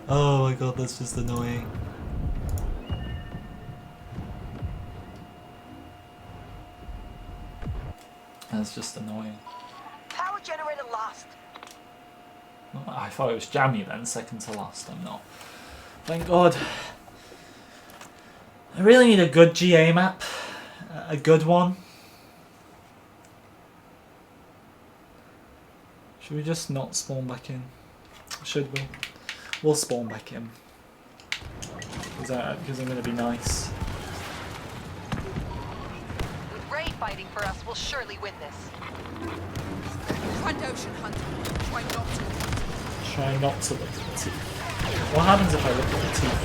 S1: Oh my god, that's just annoying. That's just annoying.
S4: Power generator lost.
S1: I thought it was jammy then, second to last. I'm not. Thank God. I really need a good GA map. A good one. Should we just not spawn back in? Should we? We'll spawn back in. Because I'm going to be nice.
S9: With Ray fighting for us, we'll surely win this. Trandoshan hunter. Try not to.
S1: Try not to look at the teeth. What happens if I look at the teeth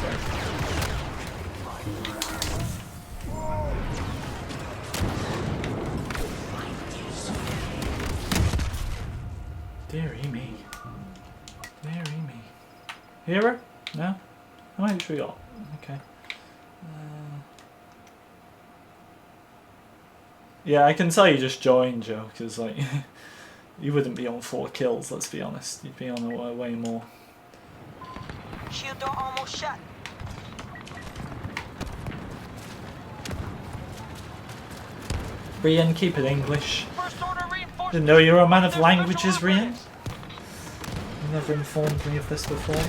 S1: though? Dearie me. Dearie me. Hero? No? How much we got? Okay. Yeah, I can tell you just joined, Joe, because like... You wouldn't be on 4 kills, let's be honest. You'd be on way more.
S4: Shield door almost shut.
S1: Rian, keep it English. Didn't know you were a man of languages, Rian. You never informed me of this before.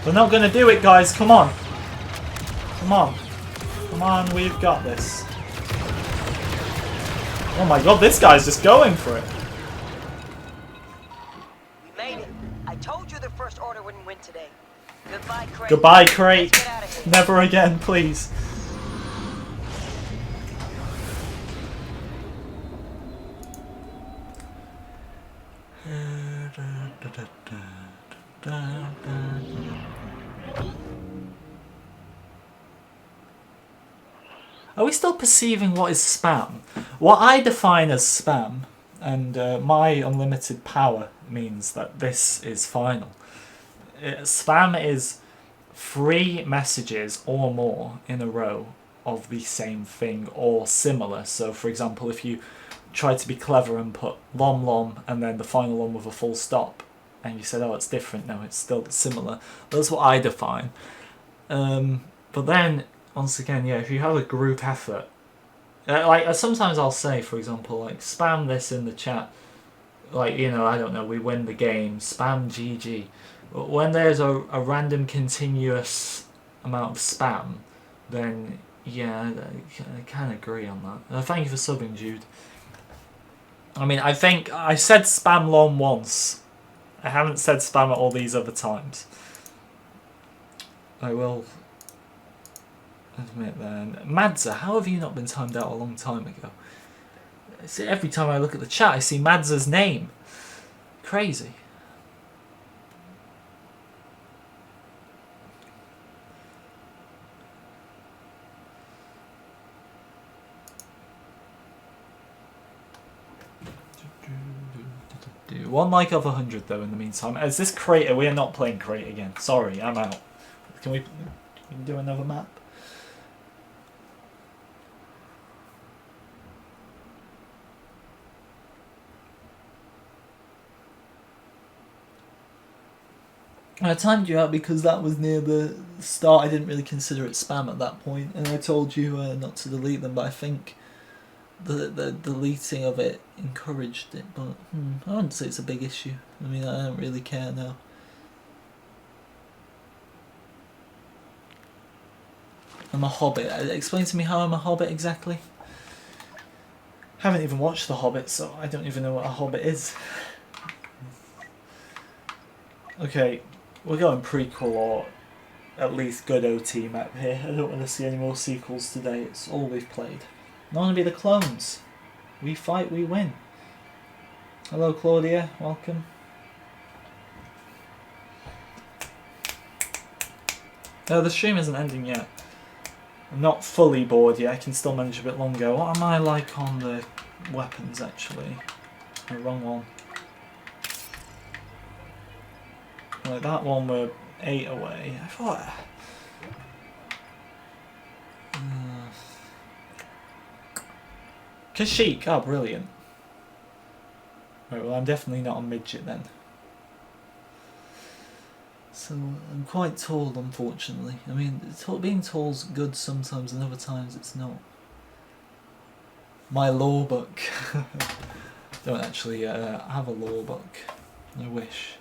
S1: We're not gonna do it, guys. Come on. Come on. Come on, we've got this. Oh my god, this guy's just going for it.
S4: We made it. I told you the First Order wouldn't win today. Goodbye, Crate.
S1: Goodbye, Crate.
S4: Let's get out of here.
S1: Never again, please. Are we still perceiving what is spam? What I define as spam, and my unlimited power means that this is final. Spam is 3 messages or more in a row of the same thing or similar. So for example, if you try to be clever and put lom lom and then the final one with a full stop, and you said, oh, it's different, no, it's still similar. That's what I define. But then, once again, yeah, if you have a group effort, like sometimes I'll say, for example, like spam this in the chat, like, you know, I don't know, we win the game, spam GG. But when there's a random continuous amount of spam, then yeah, I can agree on that. Thank you for subbing, Jude. I mean, I think I said spam long once. I haven't said spam at all these other times. I will admit then. Madza, how have you not been timed out a long time ago? See, every time I look at the chat, I see Madza's name. Crazy. One like of 100 though in the meantime. As this crater, we are not playing crate again. Sorry, I'm out. Can we do another map? I timed you out because that was near the start. I didn't really consider it spam at that point, and I told you not to delete them, but I think the deleting of it encouraged it, but I wouldn't say it's a big issue. I mean, I don't really care now. I'm a hobbit. Explain to me how I'm a hobbit exactly. Haven't even watched The Hobbit, so I don't even know what a hobbit is. Okay, we're going prequel or at least good OT map here. I don't want to see any more sequels today. It's all we've played. I want to be the clones. We fight, we win. Hello Claudia, welcome. No, the stream isn't ending yet. I'm not fully bored yet, I can still manage a bit longer. What am I like on the weapons actually? The wrong one. Like that one we're 8 away. I thought... Kashyyyk, oh brilliant. Right, well I'm definitely not a midget then. So I'm quite tall unfortunately. I mean, being tall's good sometimes and other times it's not. My law book. Don't actually have a law book. I wish.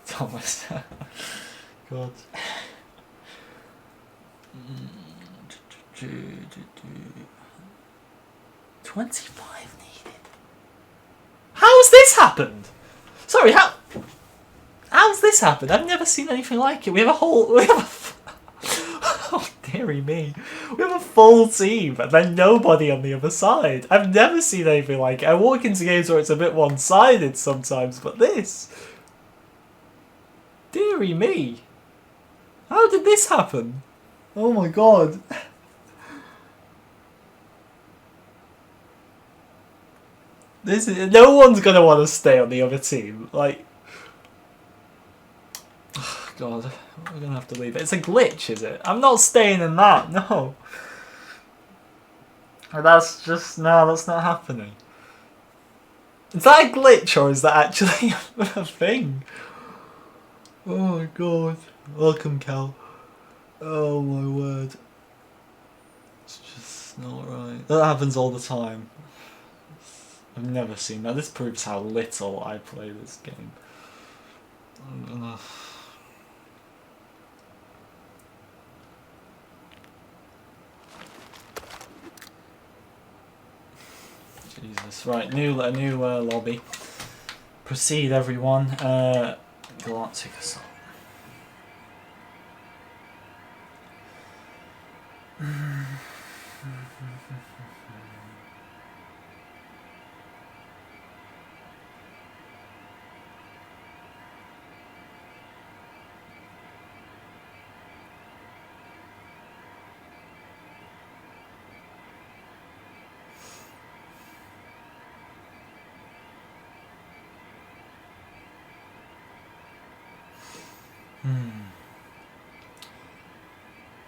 S1: Thomas. God. 25 needed. How's this happened? Sorry, how's this happened? I've never seen anything like it. We have a oh dearie me. We have a full team and then nobody on the other side. I've never seen anything like it. I walk into games where it's a bit one-sided sometimes, but this... Dearie me. How did this happen? Oh my god. This is... No one's gonna want to stay on the other team. Like... Oh god. We're gonna have to leave it. It's a glitch, is it? I'm not staying in that. No. That's just... No, that's not happening. Is that a glitch or is that actually a thing? Oh my god. Welcome, Cal. Oh my word. It's just not right. That happens all the time. I've never seen that. This proves how little I play this game. Jesus. Right, new lobby. Proceed, everyone. Galactic Assault.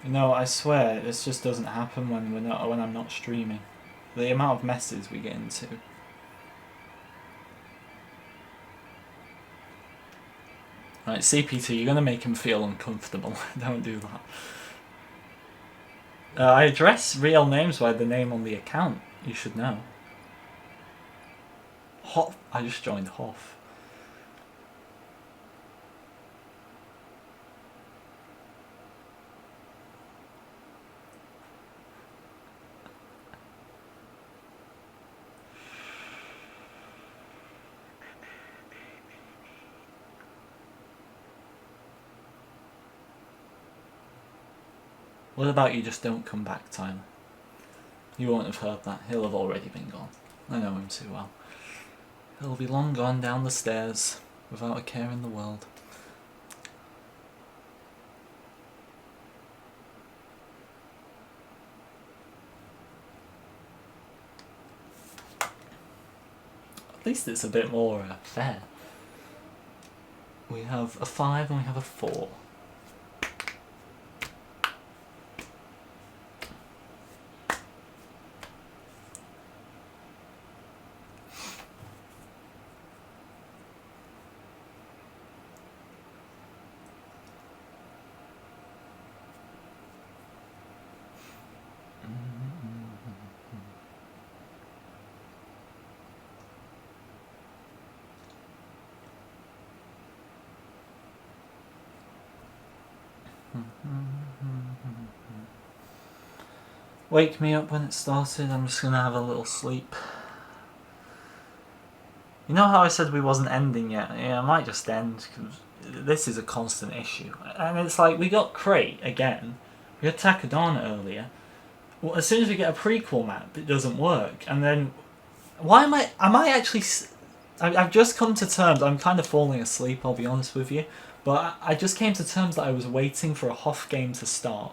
S1: You know, I swear this just doesn't happen when I'm not streaming. The amount of messes we get into. Right, CPT, you're gonna make him feel uncomfortable. Don't do that. I address real names by the name on the account. You should know. Hoff. I just joined Hoff. What about you just don't come back, Tyler? You won't have heard that. He'll have already been gone. I know him too well. He'll be long gone down the stairs without a care in the world. At least it's a bit more fair. We have a 5 and we have a 4. Wake me up when it started, I'm just gonna have a little sleep. You know how I said we wasn't ending yet? Yeah, I might just end, because this is a constant issue. And it's like, we got Crate again, we had Takadana earlier. Well, as soon as we get a prequel map, it doesn't work. And then, I've just come to terms, I'm kind of falling asleep, I'll be honest with you. But I just came to terms that I was waiting for a Hoff game to start.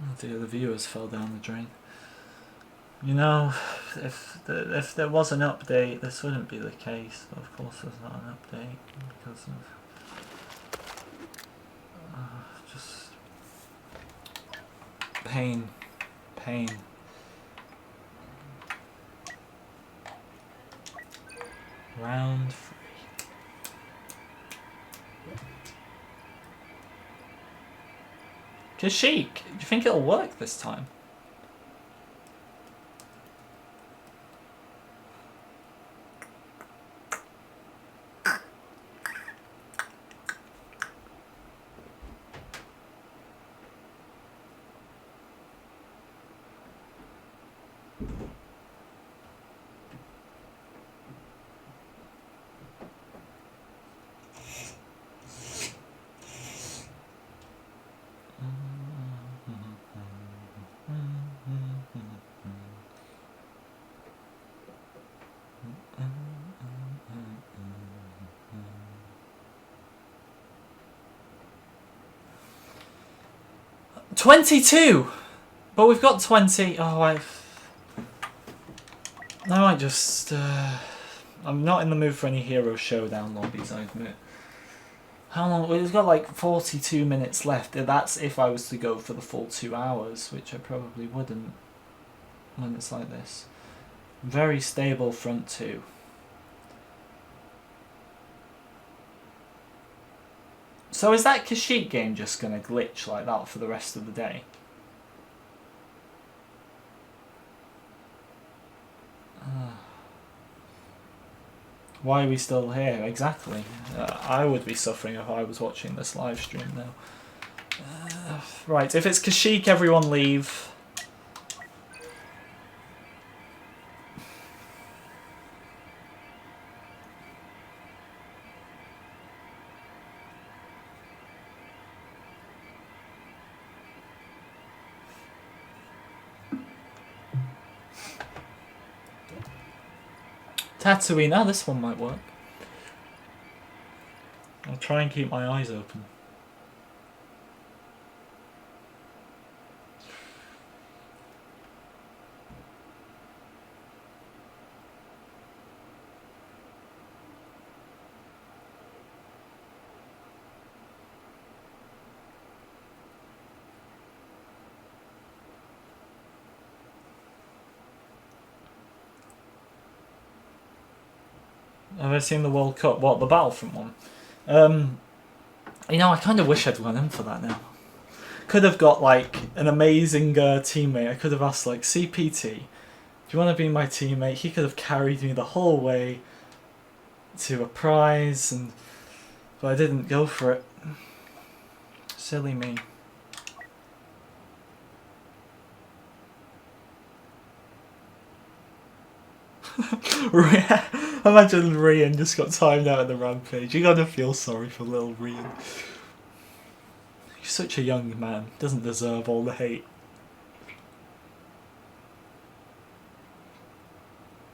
S1: Oh dear, the viewers fell down the drain. You know, if there was an update, this wouldn't be the case. But of course there's not an update because of just pain. Round 3. Kashyyyk, do you think it'll work this time? $22! But we've got 20. Oh, I might just... I'm not in the mood for any Hero Showdown lobbies, I admit. How long? We've got like 42 minutes left. That's if I was to go for the full 2 hours, which I probably wouldn't when it's like this. Very stable front 2. So is that Kashyyyk game just going to glitch like that for the rest of the day? Why are we still here? Exactly. I would be suffering if I was watching this live stream now. Right, if it's Kashyyyk, everyone leave. Tatooine. Ah, this one might work. I'll try and keep my eyes open. Have I seen the World Cup? What, the Battlefront one? You know, I kind of wish I'd gone in for that now. Could have got, like, an amazing teammate. I could have asked, like, CPT, do you want to be my teammate? He could have carried me the whole way to a prize, but I didn't go for it. Silly me. Imagine Rian just got timed out of the rampage. You gotta feel sorry for little Rian. He's such a young man, doesn't deserve all the hate.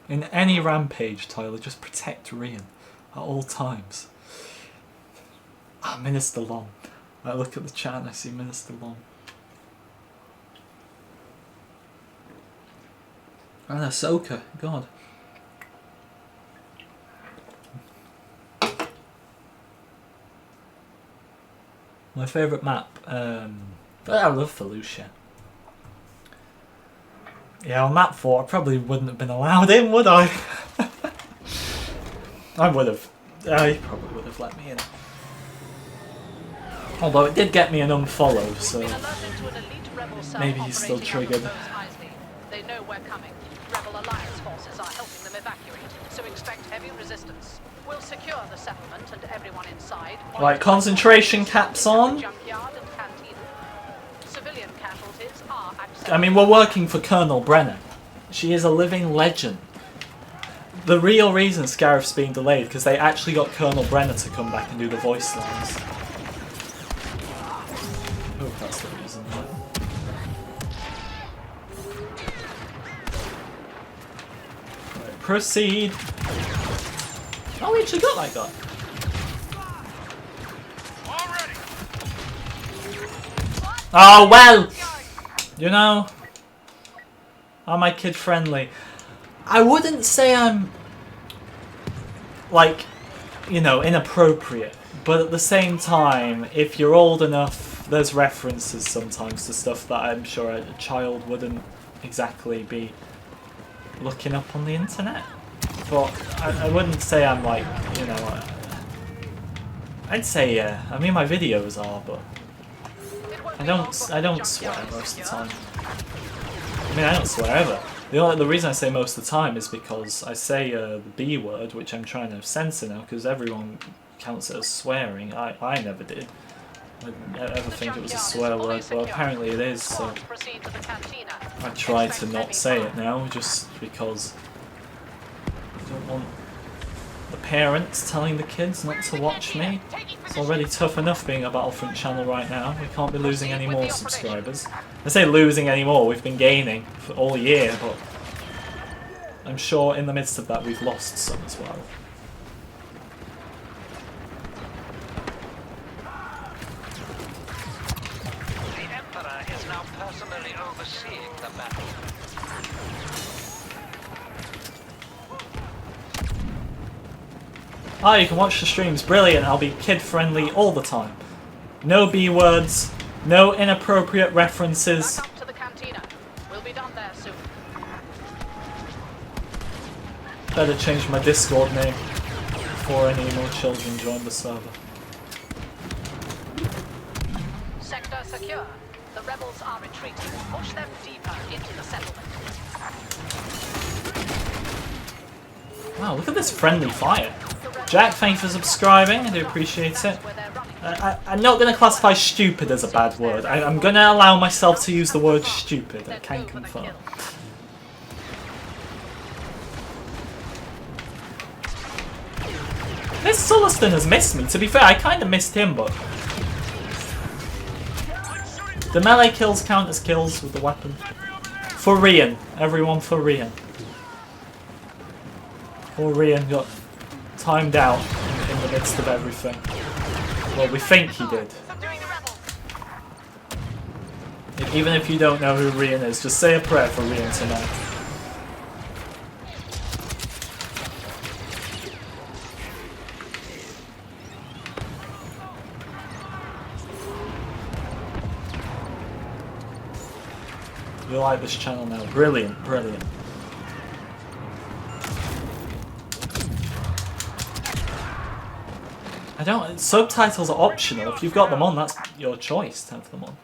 S1: In any rampage, Tyler, just protect Rian at all times. Ah, Minister Long. I look at the chat and I see Minister Long. And Ahsoka, God. My favourite map, I love Felucia. Yeah, on map 4 I probably wouldn't have been allowed in, would I? I would have. He probably would have let me in. Although it did get me an unfollow, so maybe he's still triggered.
S9: They know we're coming. Rebel Alliance forces are helping them evacuate, so expect heavy resistance. We'll secure the settlement and everyone inside.
S1: Right, concentration caps on.
S9: Junkyard and canteen. Civilian casualties are accepted.
S1: I mean, we're working for Colonel Brennan. She is a living legend. The real reason Scarif's being delayed because they actually got Colonel Brennan to come back and do the voice lines. Oh, that's the reason. Right, proceed. Oh, we actually got that guy. Oh, well! You know, am I kid friendly? I wouldn't say I'm, like, you know, inappropriate. But at the same time, if you're old enough, there's references sometimes to stuff that I'm sure a child wouldn't exactly be looking up on the internet. But I wouldn't say I'm like, you know, I'd say yeah. I mean, my videos are, but I don't swear most of the time. I mean, I don't swear ever. The reason I say most of the time is because I say the B word, which I'm trying to censor now, because everyone counts it as swearing. I never did. I didn't ever think it was a swear word, but apparently it is, so I try to not say it now, just because I don't want the parents telling the kids not to watch me. It's already tough enough being a Battlefront channel right now. We can't be losing any more subscribers. I say losing any more, we've been gaining for all year, but I'm sure in the midst of that we've lost some as well.
S2: The Emperor is now personally overseeing the battle.
S1: Ah, you can watch the streams. Brilliant. I'll be kid-friendly all the time. No B-words, no inappropriate references.
S9: Back up to the cantina. We'll be done there soon.
S1: Better change my Discord name before any more children join the server.
S9: Sector secure. The rebels are retreating. Push them deeper into the settlement.
S1: Wow, look at this friendly fire. Jack, thank you for subscribing. I do appreciate it. I'm not going to classify stupid as a bad word. I'm going to allow myself to use the word stupid. I can confirm. This Sulluston has missed me. To be fair, I kind of missed him, but the melee kills count as kills with the weapon. For Rian. Everyone for Rian. Poor Rian got timed out in the midst of everything. Well, we think he did.
S2: Subduing the rebels.
S1: Even if you don't know who Rian is, just say a prayer for Rian tonight. You like this channel now? Brilliant, brilliant. I don't. Subtitles are optional. If you've got them on, that's your choice to have them on.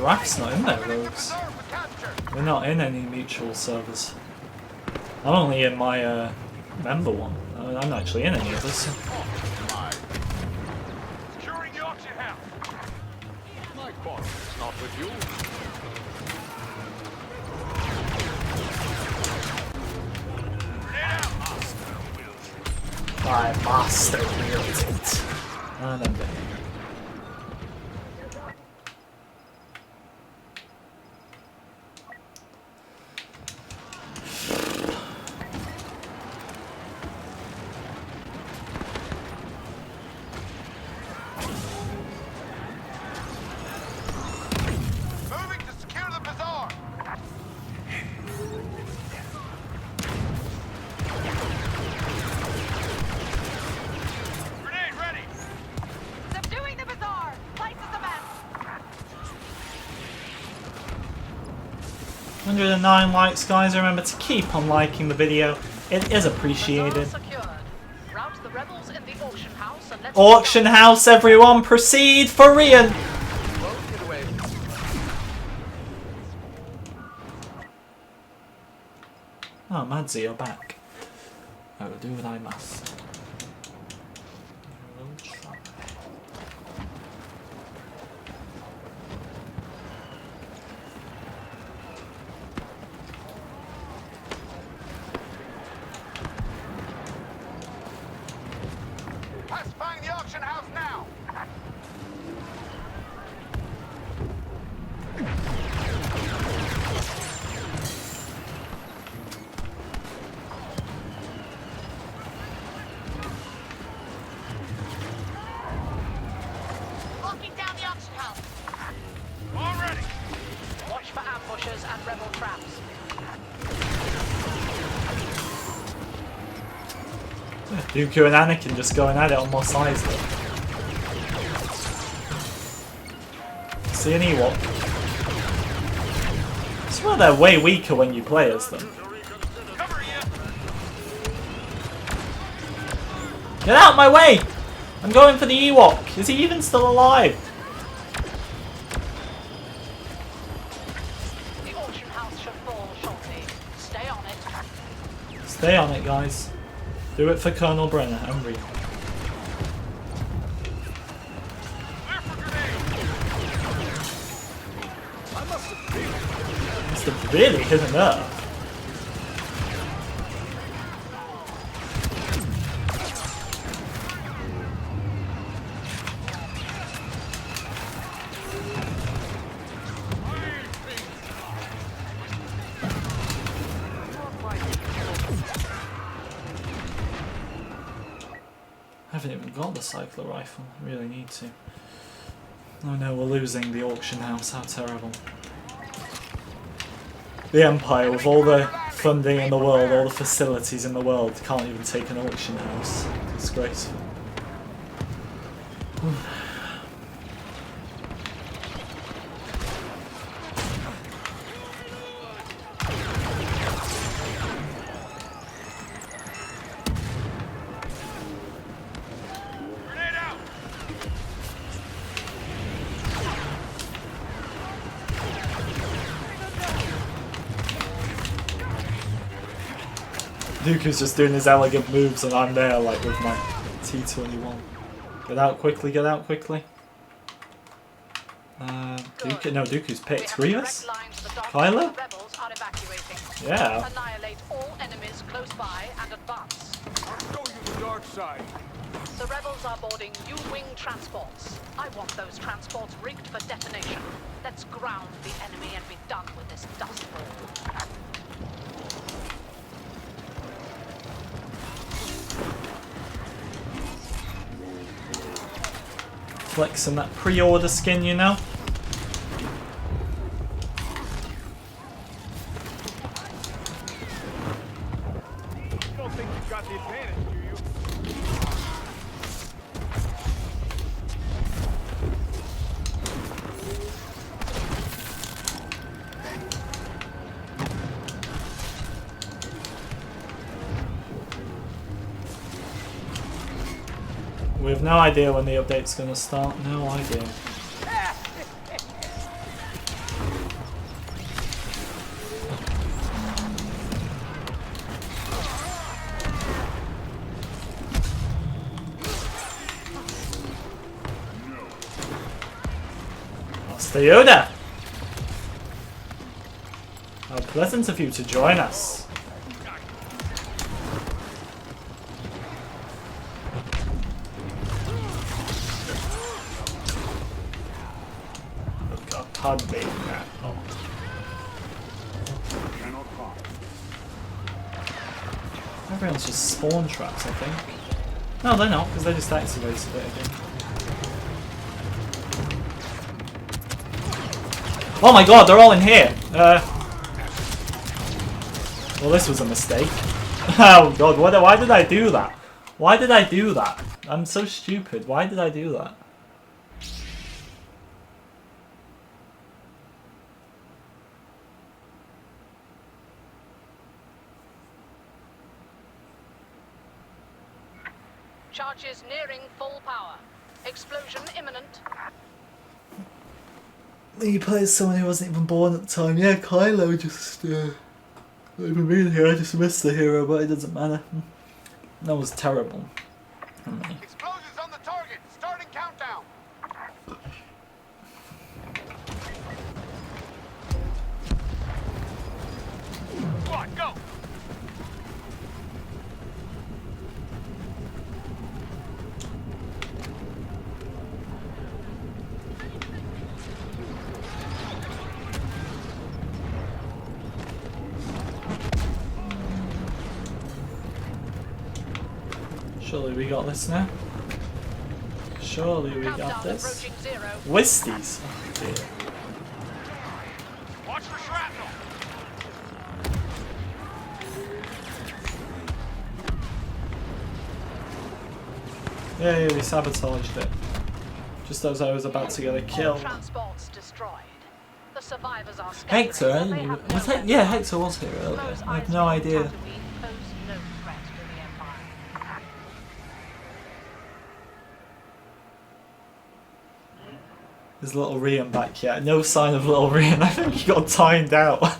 S1: Raph's not in there, Rogues. We're not in any mutual servers. I'm only in my member one. I'm not actually in any of this.
S2: Securing the auction house.
S7: My quarrel is not with you.
S1: My master wields it. And I'm dead.
S2: Moving to secure the bazaar. Grenade ready.
S6: Subduing the bazaar. Place is a mess.
S1: 109 likes, guys. Remember to keep on liking the video. It is appreciated.
S9: Secured. Rout the rebels in the auction house and let's
S1: Auction house, everyone, proceed for Rian.
S3: Won't get away.
S1: Oh, Madsy, you're back. I will do what I must. I will try.
S2: Pacifying the auction house now.
S6: Locking down the auction house.
S2: Already.
S9: watch for ambushes and rebel traps.
S1: Dooku and Anakin just going at it on more sides though. See an Ewok? I swear they're way weaker when you play as them.
S2: Cover you.
S1: Get out of my way! I'm going for the Ewok! Is he even still alive?
S9: The auction house should fall shortly. Stay on it.
S1: Stay on it, guys. Do it for Colonel Brenner and Reed.
S2: Clear for grenade.
S3: I must have
S1: Must have really hit a nerve. I haven't even got the cycler rifle. I really need to. Oh no, we're losing the auction house. How terrible. The Empire, with all the funding in the world, all the facilities in the world, can't even take an auction house. Disgraceful.
S2: Grenade out.
S1: Dooku's just doing his elegant moves and I'm there like with my T-21. Get out quickly, get out quickly. Dooku, no, Dooku's picked. Grievous? Kylo?
S9: are evacuating.
S1: Yeah.
S9: Annihilate all enemies close by and advance.
S7: I'll show you the dark side.
S9: The rebels are boarding U-wing transports. I want those transports rigged for detonation. Let's ground the enemy and be done with this dust ball.
S1: Flexing that pre-order skin, you know.
S7: You don't think you've got the advantage, do you?
S1: We have no idea when the update's gonna start. No idea. Master Yoda! How pleasant of you to join us. Hard bait that. Oh.
S7: Cannot harm.
S1: Everyone's just spawn traps, I think. No, they're not, because they just activated it again. Oh my god, they're all in here! Well, this was a mistake. Oh god, why did I do that? Why did I do that? I'm so stupid. Why did I do that?
S9: Charges nearing full power. Explosion imminent.
S1: He plays someone who wasn't even born at the time. Yeah, Kylo just not even being here. I just missed the hero, but it doesn't matter. That was terrible.
S7: Explosions on the target. Starting countdown. Squad, go.
S1: Surely we got this now. Surely we got
S9: Countdown
S1: this.
S9: approaching zero.
S1: Wisties. Oh dear.
S7: Watch for shrapnel.
S1: Yeah, we sabotaged it. Just as I was about to get a kill.
S9: All transports destroyed. The survivors are scattered,
S1: Hector,
S9: but they have no
S1: was
S9: weapons.
S1: yeah, Hector was here earlier.
S9: Those
S1: I have
S9: eyes
S1: no
S9: on
S1: idea.
S9: Tatooine pose no threat to the Empire.
S1: Is little Rian back yet? No sign of little Rian. I think he got timed out.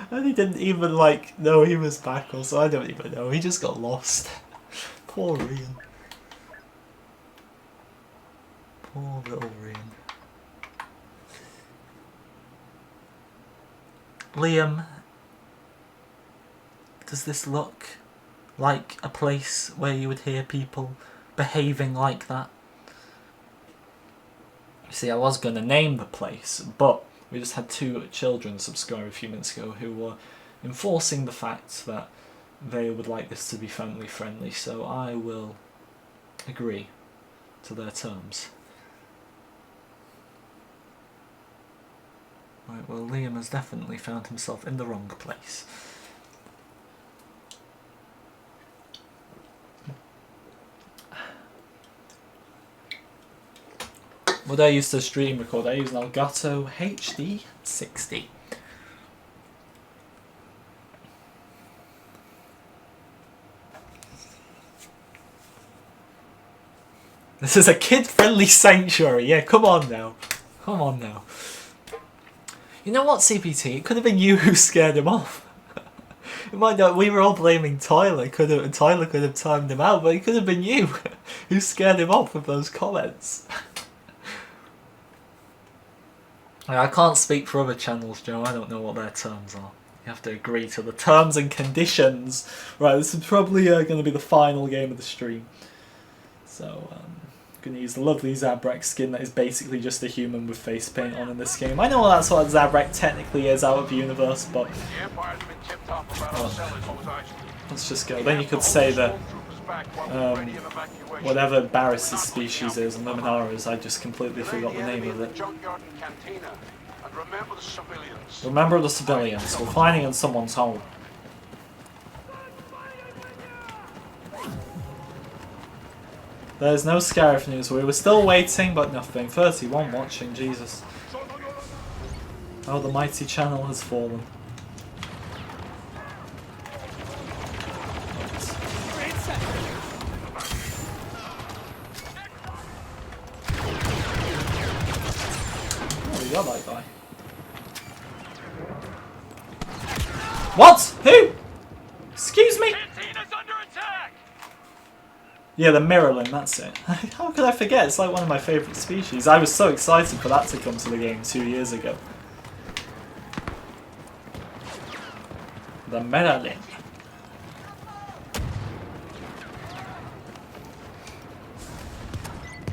S1: And he didn't even know he was back also. I don't even know. He just got lost. Poor Rian. Poor little Rian. Liam, does this look like a place where you would hear people behaving like that? See, I was going to name the place, but we just had 2 children subscribe a few minutes ago who were enforcing the fact that they would like this to be family friendly, so I will agree to their terms. Right, well, Liam has definitely found himself in the wrong place. What I used to stream record, I use an Elgato HD 60. This is a kid-friendly sanctuary. Yeah, come on now. Come on now. You know what, CPT? It could have been you who scared him off. It might not. We were all blaming Tyler. Tyler could have timed him out, but it could have been you who scared him off with those comments. I can't speak for other channels, Joe. I don't know what their terms are. You have to agree to the terms and conditions. Right, this is probably going to be the final game of the stream. So, going to use the lovely Zabrak skin that is basically just a human with face paint on in this game. I know that's what Zabrak technically is out of the universe, but let's just go. Then you could say that whatever Barris's species is and Luminara's, I just completely forgot the name of it. Remember the civilians. We're fighting in someone's home. There's no Scarif news. We were still waiting, but nothing. 31 watching, Jesus. Oh, the mighty channel has fallen. Oh, we got that guy. What? Who? Excuse me? Yeah, the Mirrorlin, that's it. How could I forget? It's like one of my favourite species. I was so excited for that to come to the game 2 years ago. The Mirrorlin.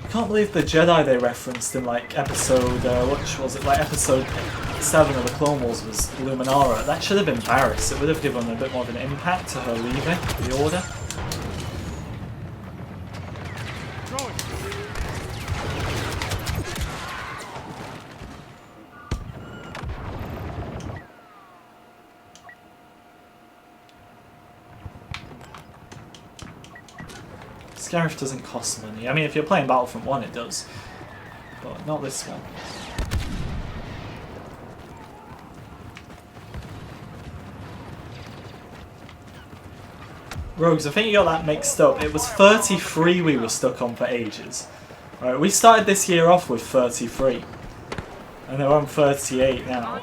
S1: I can't believe the Jedi they referenced in like episode, which was it, like episode 7 of the Clone Wars was Luminara. That should have been Barriss. It would have given a bit more of an impact to her leaving the Order. Scarif doesn't cost money. I mean, if you're playing Battlefront 1, it does. But not this one. Rogues, I think you got that mixed up. It was 33 we were stuck on for ages. Alright, we started this year off with 33. And we're on 38 now.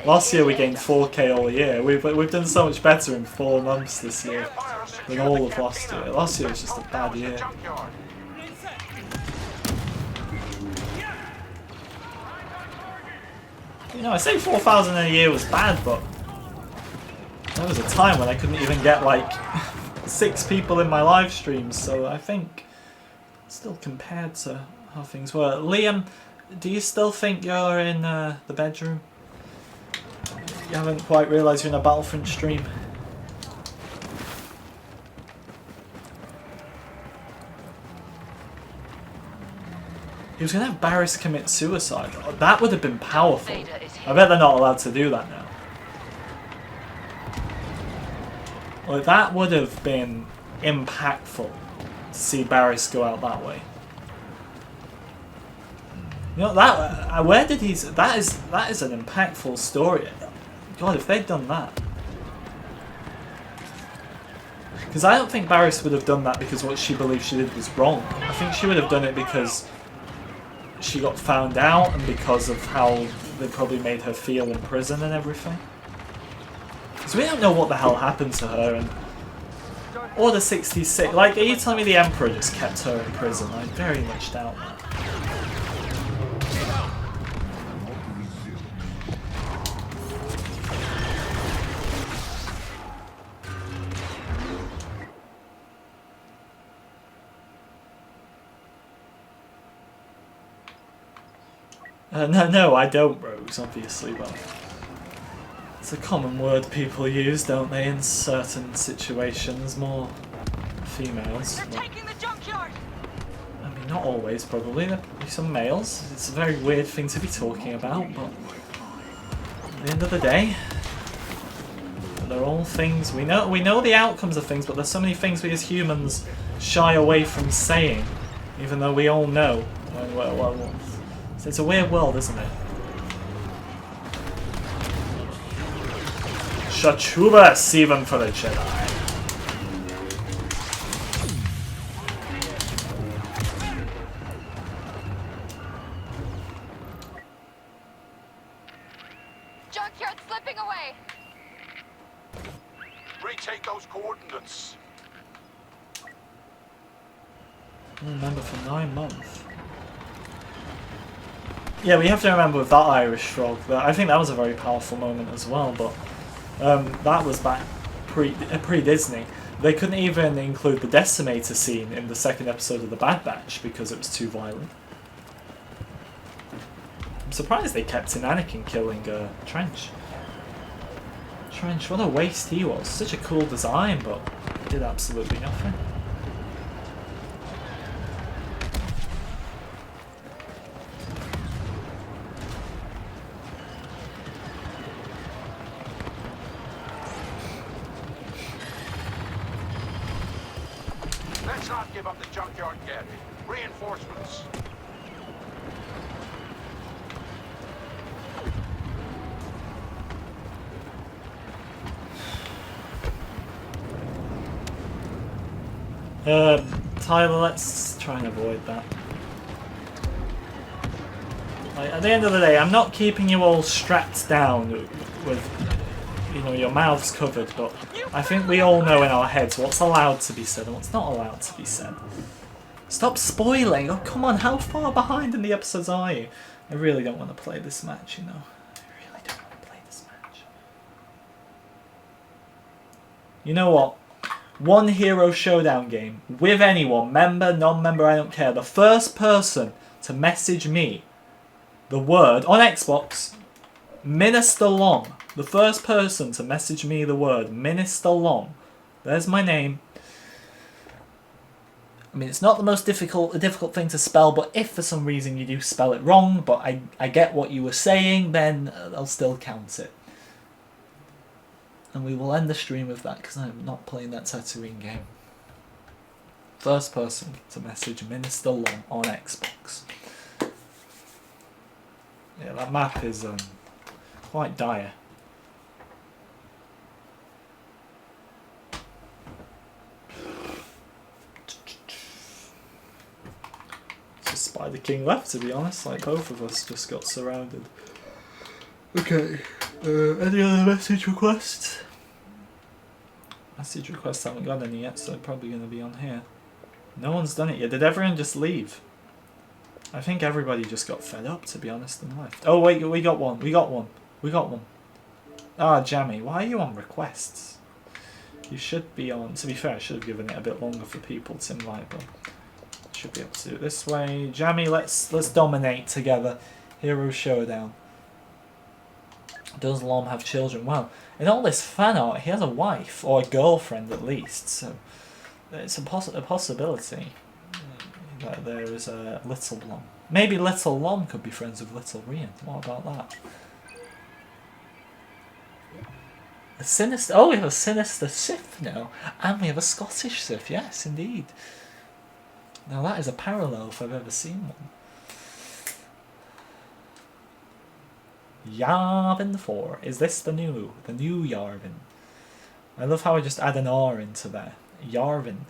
S1: Last year we gained 4k all year. We've done so much better in 4 months this year than all of last year. Last year was just a bad year. You know, I say 4,000 in a year was bad, but there was a time when I couldn't even get like 6 people in my live streams, so I think still compared to how things were. Liam, do you still think you're in the bedroom? You haven't quite realised you're in a Battlefront stream? He was going to have Barriss commit suicide. Oh, that would have been powerful. I bet they're not allowed to do that now. Well, that would have been impactful to see Barriss go out that way. You know that? Where did he? That is an impactful story. God, if they'd done that, because I don't think Barriss would have done that because what she believed she did was wrong. I think she would have done it because she got found out and because of how they probably made her feel in prison and everything. Because we don't know what the hell happened to her. And Order 66. Like, are you telling me the Emperor just kept her in prison? I very much doubt that. No, I don't, Rogues, obviously, but it's a common word people use, don't they, in certain situations, more females.
S6: They're taking the junkyard.
S1: I mean, not always, probably. There'll be some males. It's a very weird thing to be talking about, but at the end of the day, they're all things we know. We know the outcomes of things, but there's so many things we as humans shy away from saying, even though we all know. Well, it's a weird world, isn't it? Shachuba Sivan for the Jedi.
S6: Junkyard's slipping away.
S7: Retake those coordinates.
S1: I remember for 9 months. Yeah, we have to remember with that Irish frog, that I think that was a very powerful moment as well, but That was back pre-Disney. They couldn't even include the Decimator scene in the second episode of The Bad Batch because it was too violent. I'm surprised they kept in Anakin killing Trench. Trench, what a waste he was. Such a cool design, but he did absolutely nothing.
S7: Let's not give up the junkyard yet. Reinforcements.
S1: Tyler, let's try and avoid that. Like, at the end of the day, I'm not keeping you all strapped down with, you know, your mouths covered, but I think we all know in our heads what's allowed to be said and what's not allowed to be said. Stop spoiling! Oh, come on, how far behind in the episodes are you? I really don't want to play this match, you know. I really don't want to play this match. You know what? One Hero Showdown game with anyone, member, non-member, I don't care. The first person to message me the word on Xbox, Minister Long. The first person to message me the word Minister Long. There's my name. I mean, it's not the most difficult thing to spell, but if for some reason you do spell it wrong, but I get what you were saying, then I'll still count it. And we will end the stream with that, because I'm not playing that Tatooine game. First person to message Minister Long on Xbox. Yeah, that map is quite dire. Just Spider King left, to be honest. Like, both of us just got surrounded. Okay. Any other message requests? Message requests, haven't got any yet, so they're probably going to be on here. No one's done it yet. Did everyone just leave? I think everybody just got fed up, to be honest, and left. Oh wait, we got one. We got one. We got one. Ah, Jammy, why are you on requests? You should be on... To be fair, I should have given it a bit longer for people to invite, but... Should be able to do it this way. Jammy, let's dominate together. Hero Showdown. Does Lom have children? Well, in all this fan art, he has a wife, or a girlfriend at least, so it's a possibility that there is a Little Lom. Maybe Little Lom could be friends with Little Rian. What about that? A sinister... Oh, we have a sinister Sith now, and we have a Scottish Sith. Yes, indeed. Now that is a parallel if I've ever seen one. Yarvin 4. Is this the new Yarvin? I love how I just add an R into there. Yarvin.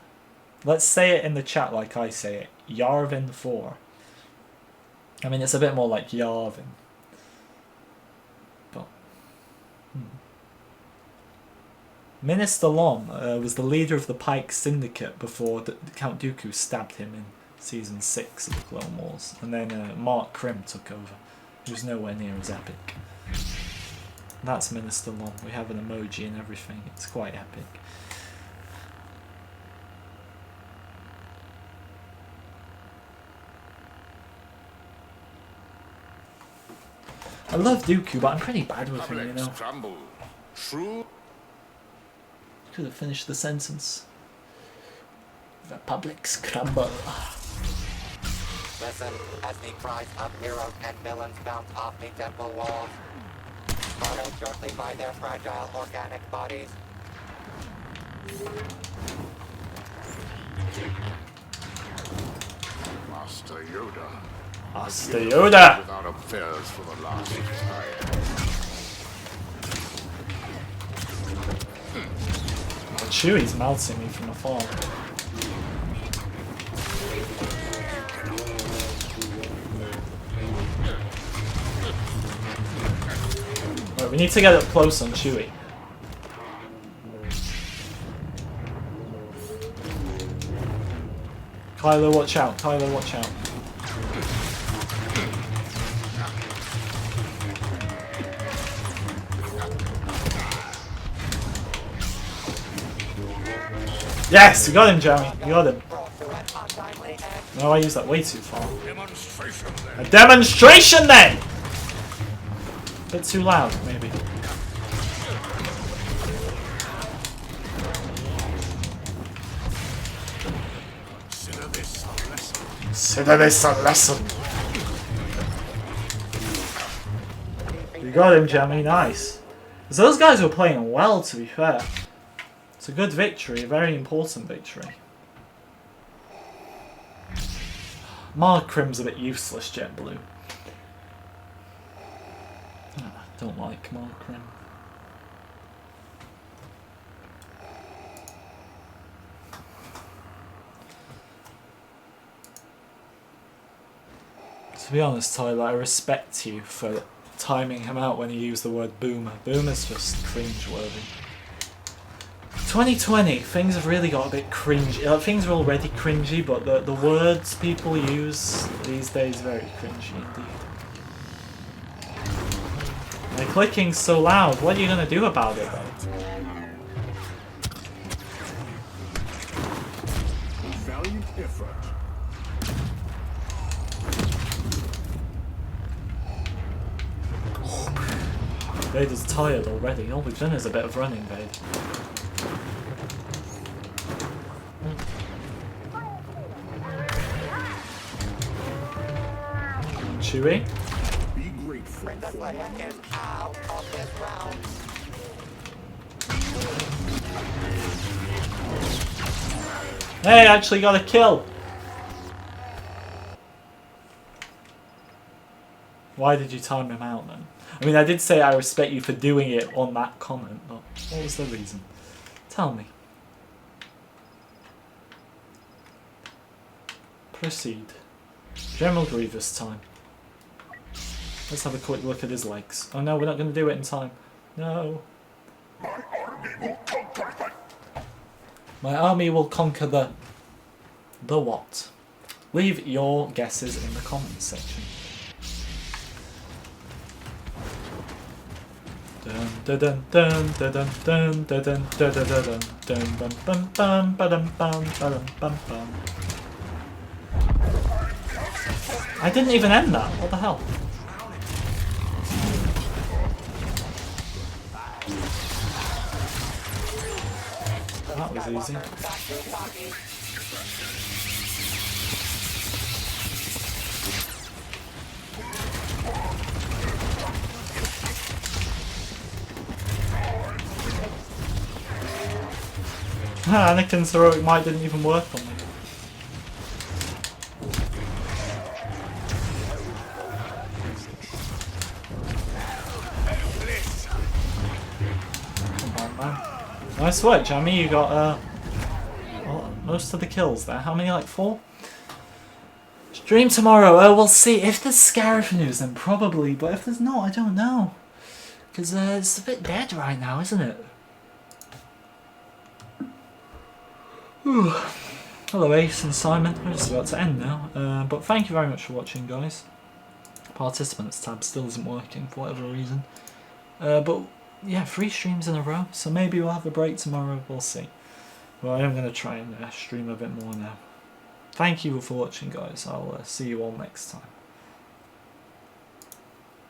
S1: Let's say it in the chat like I say it. Yarvin 4. I mean, it's a bit more like Yarvin. But... Minister Lom was the leader of the Pike Syndicate before Count Dooku stabbed him in Season 6 of the Clone Wars. And then Mark Krim took over. Who's nowhere near as epic. That's Minister Lom. We have an emoji and everything. It's quite epic. I love Dooku, but I'm pretty bad with him, you know. Could have finished the sentence. Republic's crumble.
S5: Listen, as the cries of heroes and villains bounce off the temple walls, followed shortly by their fragile organic bodies.
S7: Master Yoda.
S1: Master Yoda!
S7: Without affairs for the last time.
S1: Chewie's melting me from afar. Right, we need to get up close on Chewie. Kylo, watch out. Kylo, watch out. Yes, you got him, Jeremy. You got him. No, I used that way too far. A demonstration then! A bit too loud, maybe. Consider this a lesson. You got him, Jeremy. Nice. So those guys were playing well, to be fair. It's a good victory, a very important victory. Markrim's a bit useless, JetBlue. Don't like Markrim. To be honest, Tyler, I respect you for timing him out when you use the word boomer. Boomer's just cringe-worthy. 2020, things have really got a bit cringy. Things are already cringy, but the words people use these days are very cringy indeed. The clicking's so loud, what are you going to do about it though?
S7: Valiant effort.
S1: Vader's tired already. All we've done is a bit of running, Vader. Chewie?
S7: Be grateful.
S5: The plan is out of this round.
S1: Hey, I actually got a kill! Why did you time him out then? I mean, I did say I respect you for doing it on that comment, but what was the reason? Tell me. Proceed. General Grievous time. Let's have a quick look at his legs. Oh no, we're not going to do it in time. No. My army will conquer the... The what? Leave your guesses in the comments section. Dun dun dun dun dun dun dun dun dun dun dun dun bum bum bum ba-dum bum ba-dum bum bum. I didn't even end that. What the hell? That was easy. Anakin's heroic might didn't even work on me. Come on, man. Nice work, Jamie. You got well, most of the kills there. How many? Like 4? Stream tomorrow. We'll see. If there's Scarif news, then probably. But if there's not, I don't know. Because it's a bit dead right now, isn't it? Whew. Hello Ace and Simon, we're just about to end now, but thank you very much for watching guys. Participants tab still isn't working for whatever reason, but yeah, 3 streams in a row, so maybe we'll have a break tomorrow, we'll see. Well, I am going to try and stream a bit more now. Thank you for watching guys, I'll see you all next time.